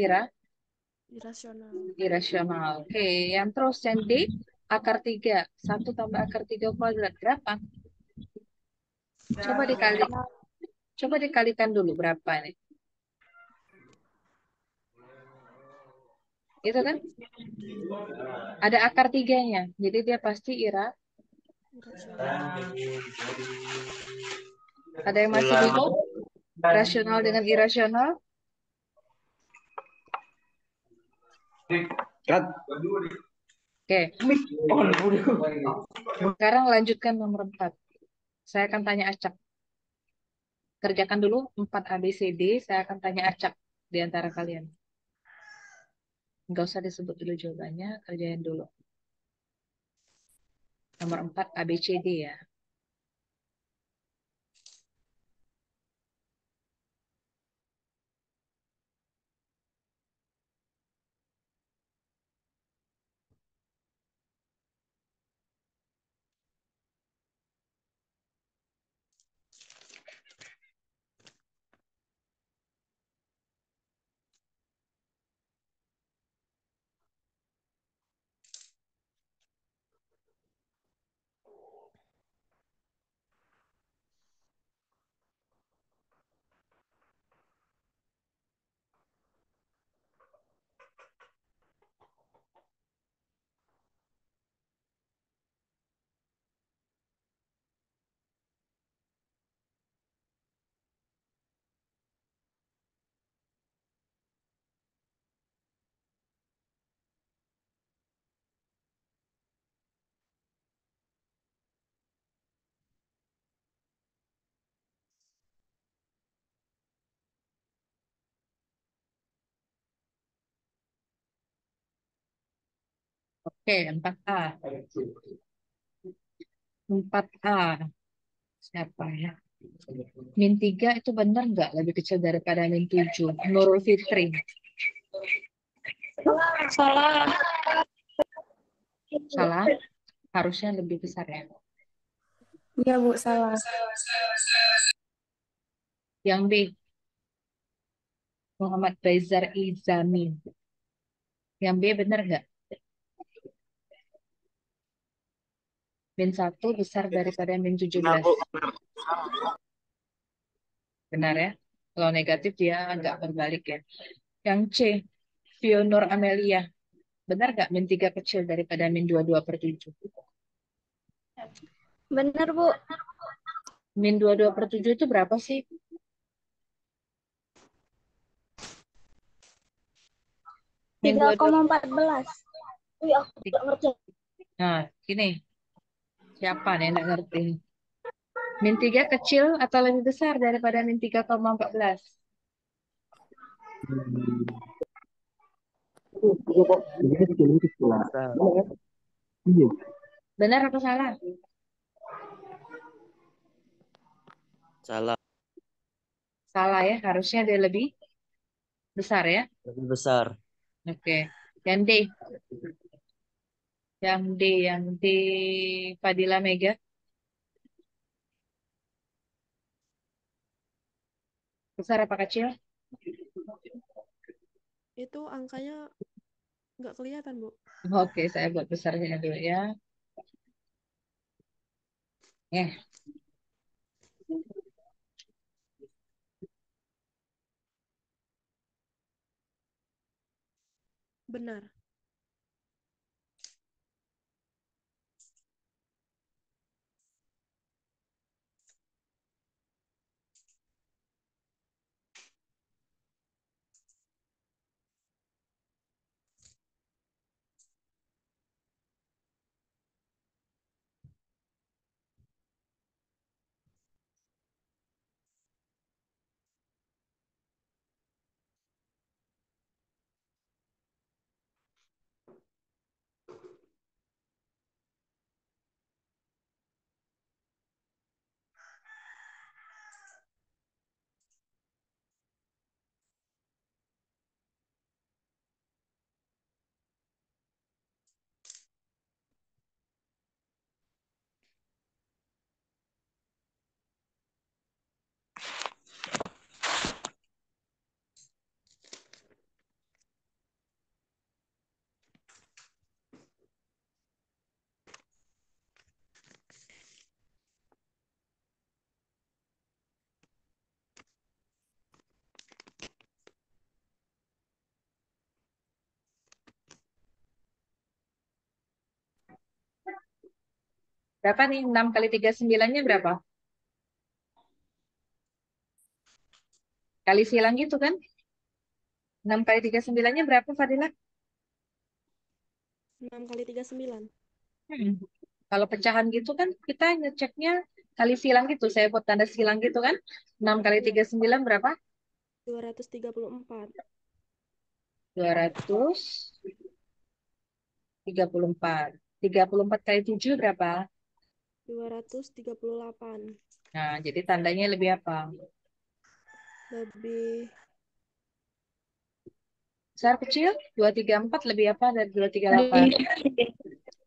Irasional. irasional. Oke, yang terus yang D, akar 3. Satu tambah akar 3 kuadrat berapa? Coba dikali, coba dikalikan dulu berapa nih? Itu kan ada akar 3-nya. Jadi dia pasti Irasional. ada yang masih bingung? Rasional dengan irasional? Oke, sekarang lanjutkan nomor 4. Saya akan tanya acak. Kerjakan dulu 4 ABCD, saya akan tanya acak di antara kalian. Nggak usah disebut dulu jawabannya, kerjain dulu. Nomor 4 ABCD ya. Oke, 4A. 4A. Siapa ya? Min 3 itu benar nggak lebih kecil daripada min 7? Nurul Fitri. Salah. Salah? Harusnya lebih besar ya. Iya, Bu, salah. Yang B, Muhammad Faizar Izami. Yang B benar nggak? Min 1 besar daripada min 17. Benar ya? Kalau negatif dia agak berbalik ya. Yang C, Fionor Amelia. Benar nggak min 3 kecil daripada min 22/7? Benar, Bu. Min 22/7 itu berapa sih? Min 22. 3,14. Wih, aku nggak ngerti. Nah, gini. Siapa nih yang nggak ngerti? Min 3 kecil atau lebih besar daripada min 3,14? Besar. Benar atau salah? Salah. Salah ya, harusnya dia lebih besar ya. Lebih besar. Oke. Yang D, yang D Fadila Mega. Besar apa kecil? Itu angkanya nggak kelihatan, Bu. Oke, saya buat besarnya dulu ya. Ya, Benar. Berapa nih? 6 kali 39-nya berapa? Kali silang gitu kan? 6 kali 39-nya berapa, Fadila? 6 kali 39. Hmm. Kalau pecahan gitu kan kita ngeceknya kali silang gitu. Saya buat tanda silang gitu kan. 6 kali Iya, 39 berapa? 234. 234. 34 kali 7 berapa? 238. Nah, jadi tandanya lebih apa? Lebih Besar kecil? 234 lebih apa dari 238?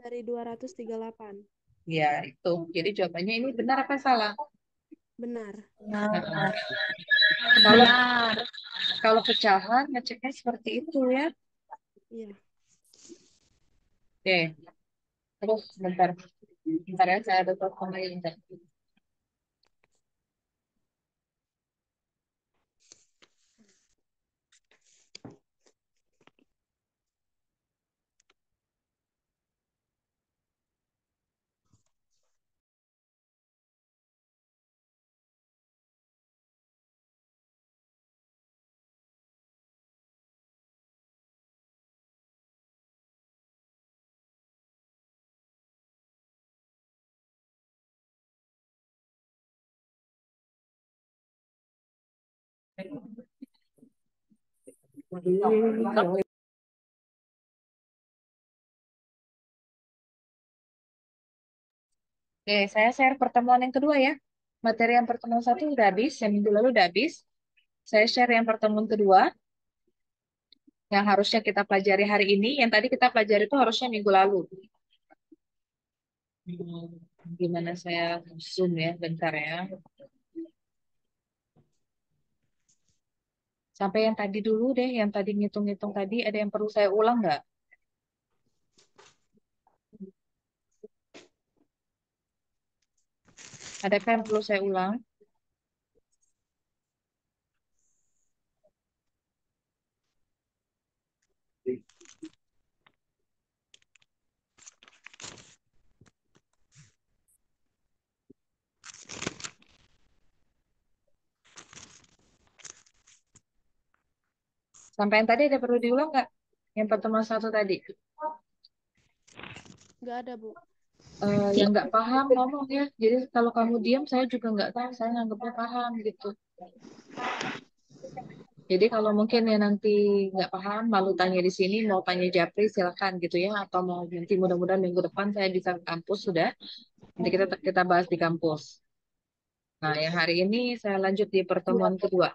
dari 238. Ya, itu. Jadi jawabannya ini benar apa salah? Benar. Nah, kalau kalau pecahan ngeceknya seperti itu ya. Iya. Oke, terus bentar. Bentar ya, saya ada telepon lagi. Bentar. Oke, saya share pertemuan yang kedua ya. Materi yang pertemuan satu udah habis, yang minggu lalu udah habis. Saya share yang pertemuan kedua, yang harusnya kita pelajari hari ini. Yang tadi kita pelajari itu harusnya minggu lalu. Gimana saya zoom ya, bentar ya. Sampai yang tadi dulu deh, yang tadi ngitung-ngitung tadi, ada yang perlu saya ulang nggak? Adakah yang perlu saya ulang? Sampai yang tadi ada perlu diulang nggak? Yang pertemuan satu tadi. Nggak ada, Bu. Yang nggak paham ngomong ya. Jadi kalau kamu diam, saya juga nggak tahu. Saya nganggapnya paham gitu. Jadi kalau mungkin ya nanti nggak paham, malu tanya di sini, mau tanya Japri silakan gitu ya. Atau mau nanti mudah-mudahan minggu depan saya bisa ke kampus sudah. Nanti kita bahas di kampus. Nah, yang hari ini saya lanjut di pertemuan kedua.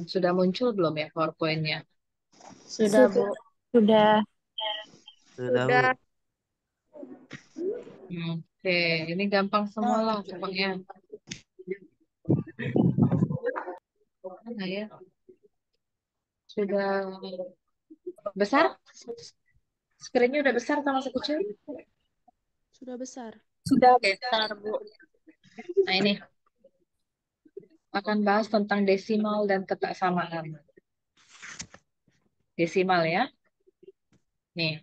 Sudah muncul belum ya PowerPoint-nya? Sudah, Bu. Sudah. Sudah, Bu. Oke, ini gampang semua lah pokoknya. Mana ya? Sudah besar? Screen-nya udah besar atau masih kecil? Sudah besar. Sudah Oke. besar, Bu. Nah ini akan bahas tentang desimal dan ketaksamaan. Desimal ya. Nih,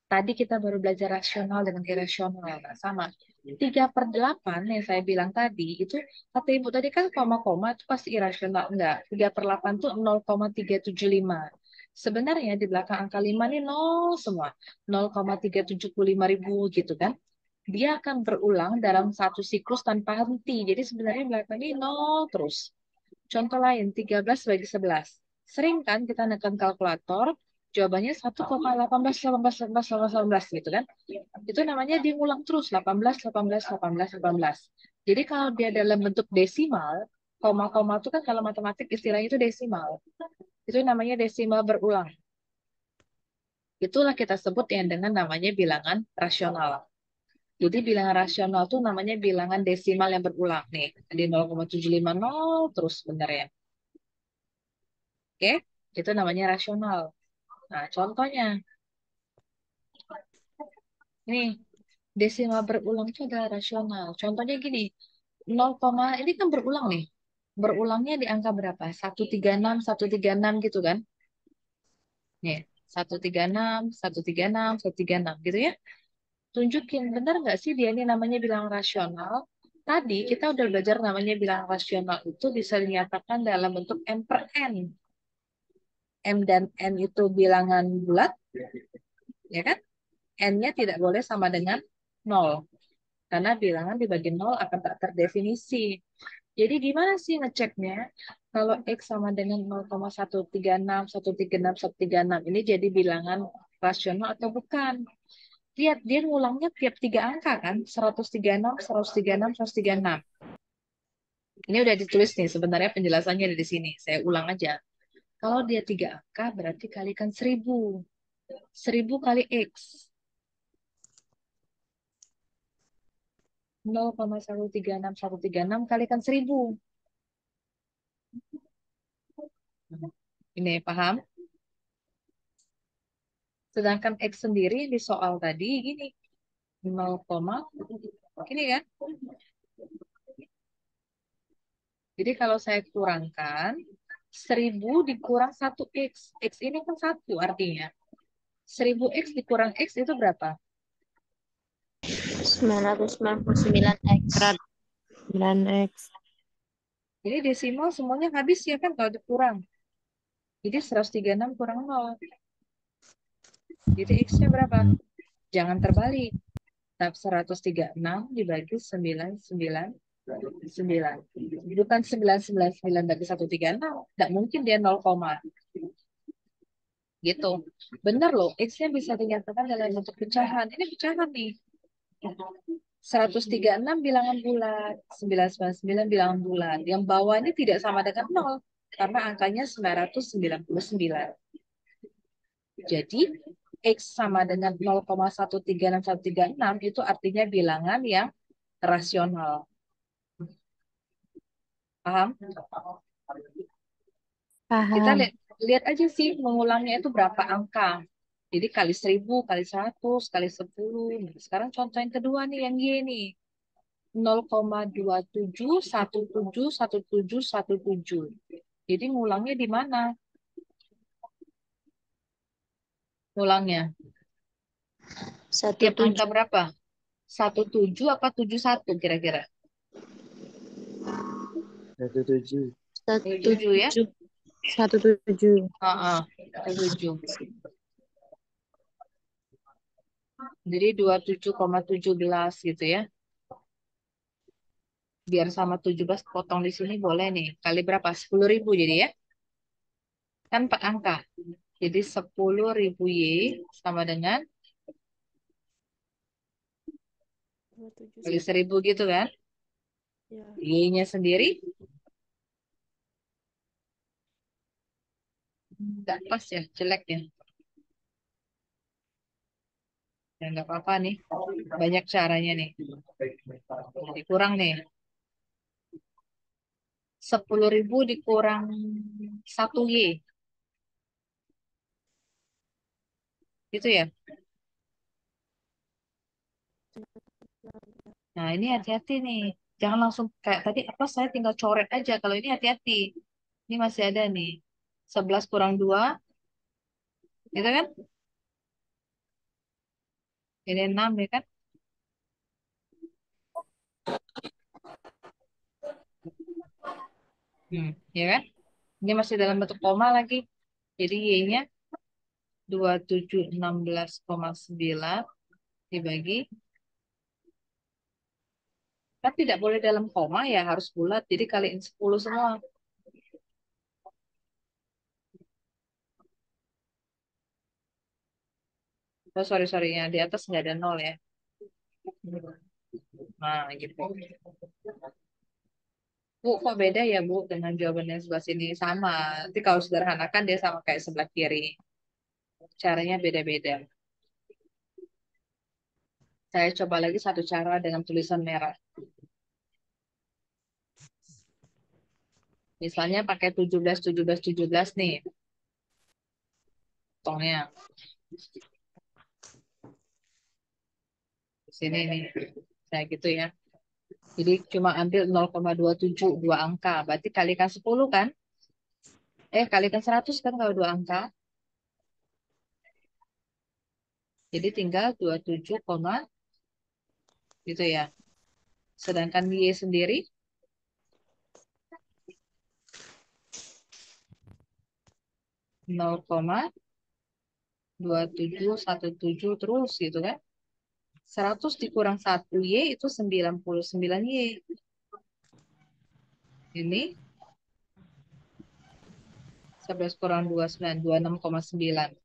tadi kita baru belajar rasional dengan irasional. Nah, sama. 3/8 yang saya bilang tadi, itu kata ibu tadi kan koma-koma itu pasti irasional. Enggak, 3/8 itu 0,375. Sebenarnya di belakang angka 5 ini nol semua. 0,375 ribu gitu kan. Dia akan berulang dalam satu siklus tanpa henti. Jadi sebenarnya belakang ini nol terus. Contoh lain, 13 bagi 11. Sering kan kita nekan kalkulator, jawabannya 1,18, 18, 18, 18 gitu kan. Itu namanya diulang terus, 18, 18, 18, 18. Jadi kalau dia dalam bentuk desimal, koma-koma itu kan kalau matematik istilahnya itu desimal. Itu namanya desimal berulang. Itulah kita sebut yang dengan namanya bilangan rasional. Jadi bilangan rasional itu namanya bilangan desimal yang berulang nih. Di 0,750 terus benar ya. Oke, itu namanya rasional. Nah, contohnya ini desimal berulang itu adalah rasional. Contohnya gini, 0, ini kan berulang nih. Berulangnya di angka berapa? 136, 136 gitu kan? Nih, 136, 136, 136 gitu ya. tunjukin benar nggak sih dia ini namanya bilangan rasional. Tadi kita udah belajar namanya bilangan rasional itu bisa dinyatakan dalam bentuk M per N. M dan N itu bilangan bulat, ya kan? N-nya tidak boleh sama dengan 0. Karena bilangan dibagi 0 akan tak terdefinisi. Jadi gimana sih ngeceknya? Kalau X sama dengan 0,136, 136, 136, ini jadi bilangan rasional atau bukan? Lihat, dia ngulangnya tiap 3 angka kan? 136, 136, 136. Ini udah ditulis nih, sebenarnya penjelasannya ada di sini. Saya ulang aja. Kalau dia 3 angka, berarti kalikan 1000. 1000 kali X. 0,136, 136 kalikan 1000. Ini paham? Sedangkan X sendiri di soal tadi gini. 0, gini kan? Jadi kalau saya kurangkan, 1000 dikurang 1X. X ini kan 1 artinya. 1000X dikurang X itu berapa? 999X. 9X. Ini desimal semuanya habis ya kan kalau dikurang. Jadi 136 kurang 0. Jadi X-nya berapa? Jangan terbalik. 136 dibagi 999. Bukan 999 bagi 136. Tidak mungkin dia 0, gitu. Benar loh, X-nya bisa dinyatakan dalam bentuk pecahan. Ini pecahan nih. 136 bilangan bulat, 999 bilangan bulat. Yang bawah ini tidak sama dengan 0 karena angkanya 999. Jadi X sama dengan 0,136 itu artinya bilangan yang rasional. Paham? Kita Paham. lihat aja sih mengulangnya itu berapa angka. Jadi kali 1000, kali 100, kali 10. Sekarang contoh yang kedua nih, yang Y nih. 0,27171717. Jadi ngulangnya di mana? Ngulangnya. Tiap angka 17. berapa? 17 apa 71 kira-kira? 17. 7 ya? 17. 7. Jadi 27,17 gitu ya. Biar sama 17 potong di sini boleh nih. Kali berapa? 10.000 jadi ya. Kan 4 angka. Jadi 10.000 Y sama dengan 27 kali 1000 gitu kan. ya. Y-nya sendiri nggak pas ya, jelek ya. Ya nggak apa-apa nih. Banyak caranya nih. Jadi kurang nih. 10.000 dikurang 1Y. Gitu ya. Nah ini hati-hati nih. Jangan langsung kayak tadi apa saya tinggal coret aja. Kalau ini hati-hati. Ini masih ada nih. 11 kurang 2. Gitu kan? Ini 6 ya kan? Ya kan? Ini masih dalam bentuk koma lagi. Jadi Y-nya 2716,9 dibagi. Kan tidak boleh dalam koma ya, harus bulat. Jadi kaliin 10 semua. Oh, sorry, yang di atas nggak ada 0 ya. Nah, gitu. Bu, kok beda ya, Bu, dengan jawabannya sebelah sini? Sama. Nanti kalau sederhanakan dia sama kayak sebelah kiri. Caranya beda-beda. Saya coba lagi satu cara dengan tulisan merah. Misalnya pakai 17, 17, 17 nih. Tongnya. Di sini nih. Kayak gitu ya. Jadi cuma ambil 0,27, 2 angka. Berarti kalikan 10 kan? Kalikan 100 kan kalau 2 angka. Jadi tinggal 27,17. gitu ya. Sedangkan Y sendiri 0,2717 terus gitu kan. 100 dikurang 1 Y itu 99 Y. Ini 11 kurang 29, 26,9.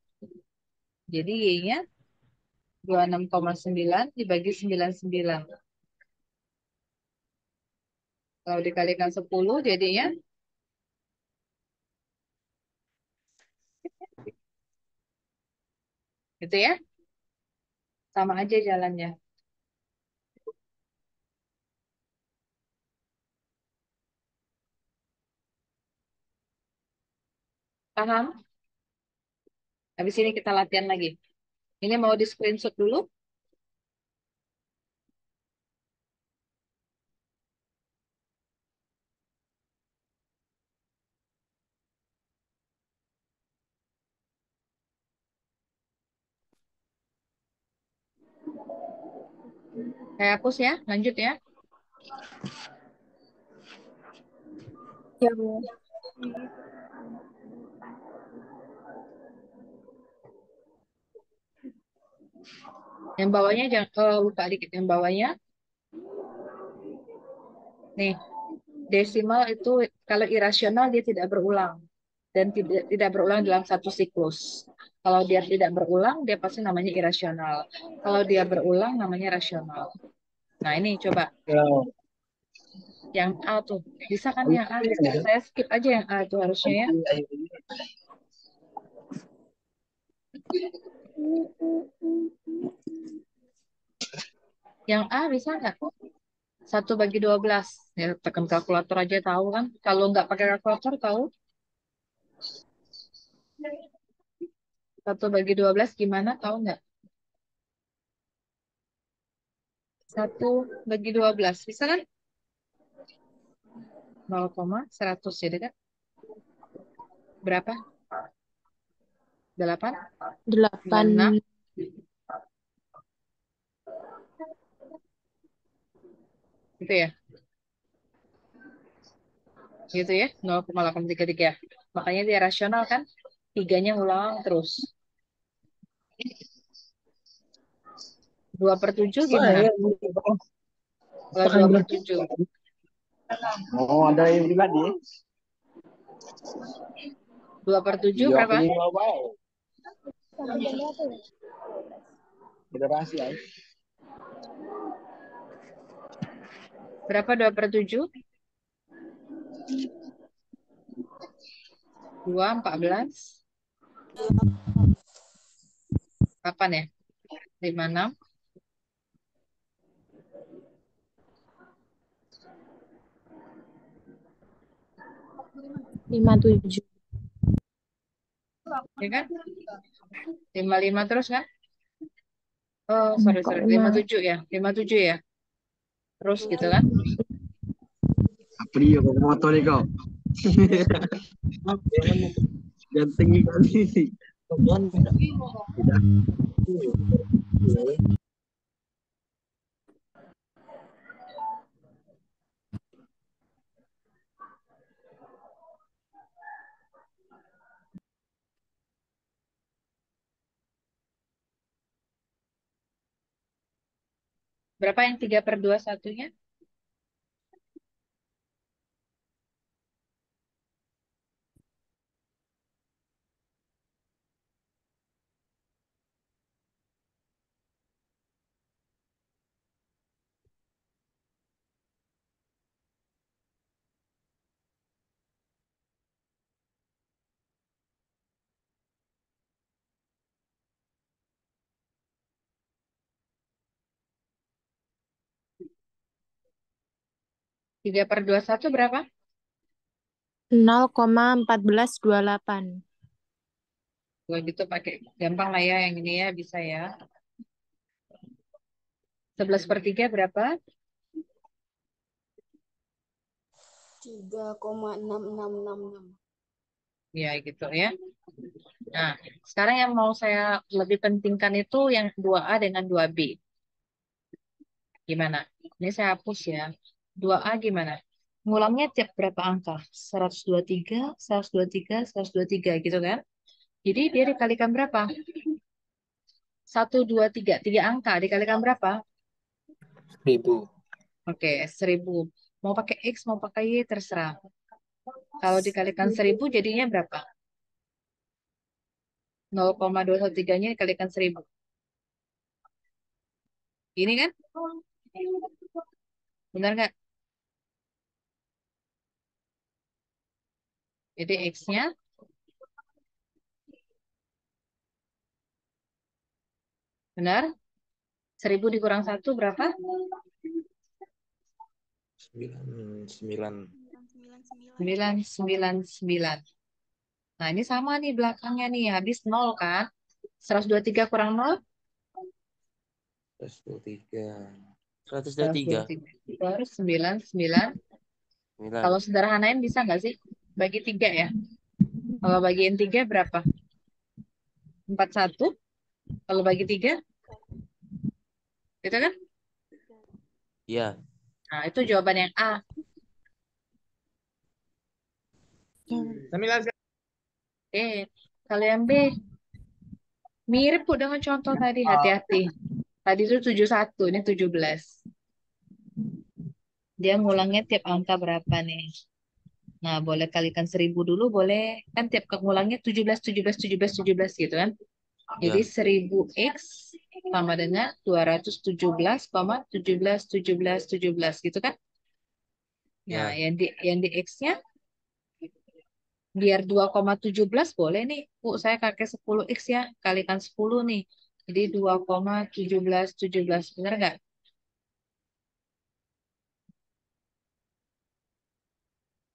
Jadi Y-nya 26,9 dibagi 99. Kalau dikalikan 10 jadinya gitu ya. Sama aja jalannya. Paham? Habis ini kita latihan lagi. Ini mau di screenshot dulu. Saya hapus ya, lanjut ya. Ya, Bu. Yang bawahnya jangan lupa dikit yang bawahnya. Nih, desimal itu kalau irasional dia tidak berulang dan tidak berulang dalam satu siklus. Kalau dia tidak berulang, dia pasti namanya irasional. Kalau dia berulang, namanya rasional. Nah, ini coba Ya. yang A tuh. Bisa kan yang A? Saya skip aja yang A tuh harusnya ya. Yang A bisa nggak? 1/12. Ya, tekan kalkulator aja tahu kan. Kalau nggak pakai kalkulator tahu 1/12 gimana? Tahu nggak? 1/12. Bisa kan? 0,100 jadi kan? Berapa? 8? 8. 26? Gitu ya? Gitu ya? 0,833. Makanya dia rasional kan? Tiganya ulang terus. 2/7 gimana? Kalau 2/7. Oh, ada yang pribadi. 2/7 Iya, berapa? pilih apa? Federasi ya. Berapa 2/7? 2, 14. 8 ya? 56. 57. Ya kan? 55 terus kan? Oh, sorry. 57 ya? 57 ya? Terus gitu kan? Apa dia kau foto nih kau? Ganteng kali. Tidak. Berapa yang 3/21-nya? Tiga per 21 berapa? 0,1428. Kalau gitu pakai gampang lah ya yang ini ya bisa ya. 11/3 berapa? 3,6666. Ya gitu ya. Nah, sekarang yang mau saya lebih pentingkan itu yang 2A dengan 2B. Gimana? Ini saya hapus ya. 2A gimana? Ngulangnya tiap berapa angka? 123, 123, 123 gitu kan? Jadi dia dikalikan berapa? 1, 2, 3. 3 angka dikalikan berapa? 1000. Oke, 1000. Mau pakai X, mau pakai Y, terserah. Kalau dikalikan 1000 jadinya berapa? 0,213-nya dikalikan 1000. Ini kan? Benar nggak? Jadi X-nya benar? 1000 dikurang 1 berapa? 9. 999. Nah, ini sama nih belakangnya nih. Habis 0 kan? 123 kurang 0? 123. 123. 123. Terus 99. 9. Kalau sederhanain bisa nggak sih? Bagi 3 ya. Kalau bagiin 3 berapa? 41. Kalau bagi 3, itu kan? Iya. Nah, itu jawaban yang A. Oke. Kalau yang B, mirip kok dengan contoh tadi. Hati-hati. Tadi itu 71, ini 17. Dia ngulangnya tiap angka berapa nih? Nah, boleh kalikan 1000 dulu, boleh. Kan tiap ngulangnya 17, 17, 17, 17 gitu kan? Jadi Ya. 1000X sama dengan 217, 17, 17, 17 gitu kan? Nah, Ya. yang di X-nya biar 2,17 boleh nih. Bu, saya pakai 10X ya, kalikan 10 nih. Jadi 2,17, 17. Benar nggak?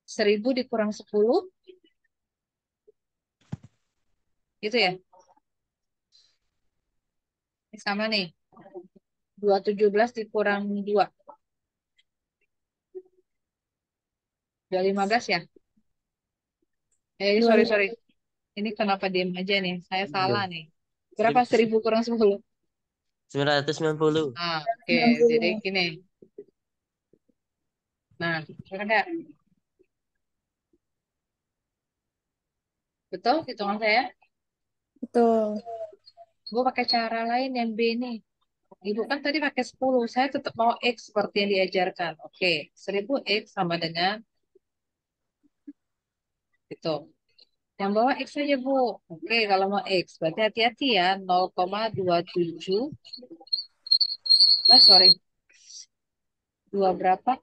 1000 dikurang 10, gitu ya? Ini sama nih. 217 dikurang 2. Udah 15 ya? Sorry, sorry. Ini kenapa diem aja nih? Saya salah nih. Berapa 1000 kurang 10? 990. Ah, oke. Jadi gini. Nah, benar nggak? Betul hitungan saya? Betul. Gue pakai cara lain yang B nih. Ibu kan tadi pakai 10. Saya tetap mau X seperti yang diajarkan. Oke. 1000X sama dengan itu. Yang bawah X aja, Bu. Oke, kalau mau X. Berarti hati-hati ya. 0,27. Sorry. 2 berapa?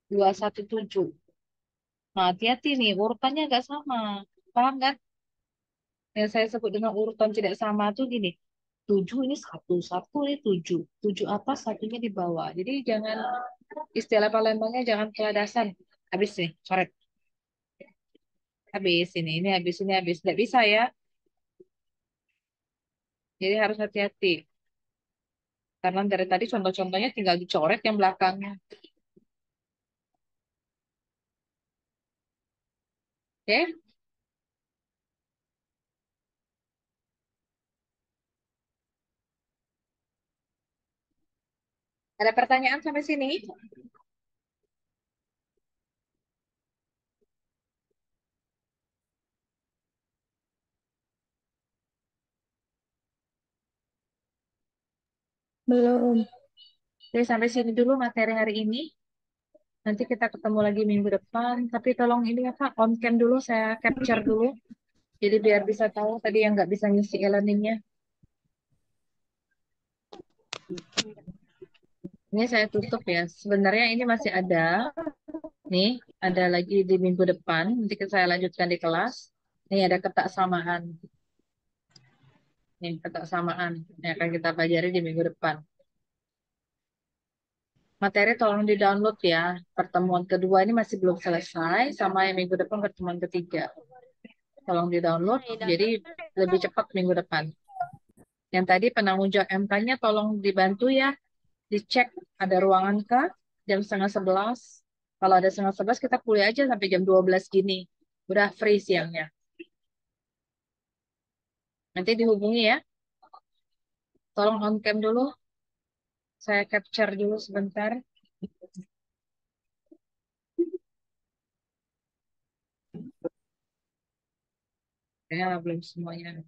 217. Nah, hati-hati nih. Urutannya nggak sama. Paham kan? Yang saya sebut dengan urutan tidak sama tuh gini. 7 ini satu. Satu ini 7. 7 atas, satunya di bawah. Jadi jangan, istilah Palembangnya jangan keladasan. Habis nih, coret. Habis ini habis ini habis. Tidak bisa ya. Jadi harus hati-hati. Karena dari tadi contoh-contohnya tinggal dicoret yang belakangnya. Oke? Ada pertanyaan sampai sini? Belum. Oke, sampai sini dulu materi hari ini. Nanti kita ketemu lagi minggu depan. Tapi tolong ini ya Kak, on cam dulu, saya capture dulu. Jadi biar bisa tahu tadi yang nggak bisa ngisi e-learningnya. Ini saya tutup ya. Sebenarnya ini masih ada. Nih, ada lagi di minggu depan. Nanti saya lanjutkan di kelas. Nih ada ketak samaan. Nih, ketak samaan yang akan kita pelajari di minggu depan. Materi tolong di-download ya. Pertemuan kedua ini masih belum selesai. Sama yang minggu depan pertemuan ketiga. Tolong di-download. Jadi lebih cepat minggu depan. Yang tadi penanggung jawab MK-nya tolong dibantu ya. Dicek ada ruangan kah? Jam setengah 11. Kalau ada setengah 11 kita kuliah aja sampai jam 12 gini. Udah free siangnya. Nanti dihubungi ya. Tolong on cam dulu. Saya capture dulu sebentar. Ya, belum semuanya.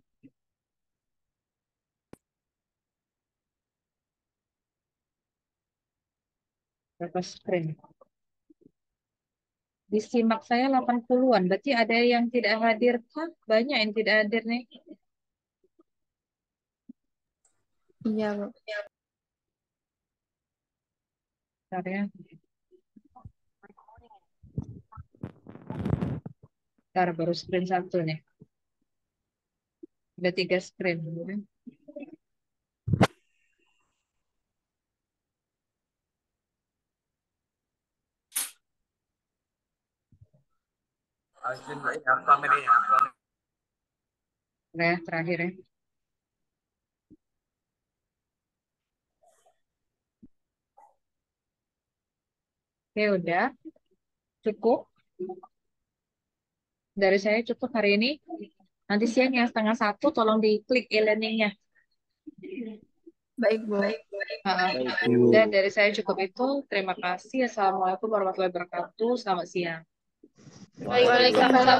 Berapa screen? Disimak saya 80-an. Berarti ada yang tidak hadir kah? Banyak yang tidak hadir nih. Iya, Bu. Bentar ya. Bentar, baru screen 1 nih. Ada 3 screen. Nah, terakhir ya. Oke, udah. Cukup. Dari saya cukup hari ini. Nanti siang yang 12:30 tolong diklik e-learningnya. Baik, Bu. Baik, Dan Bu. dari saya cukup itu. Terima kasih. Assalamualaikum warahmatullahi wabarakatuh. Selamat siang. Waalaikumsalam.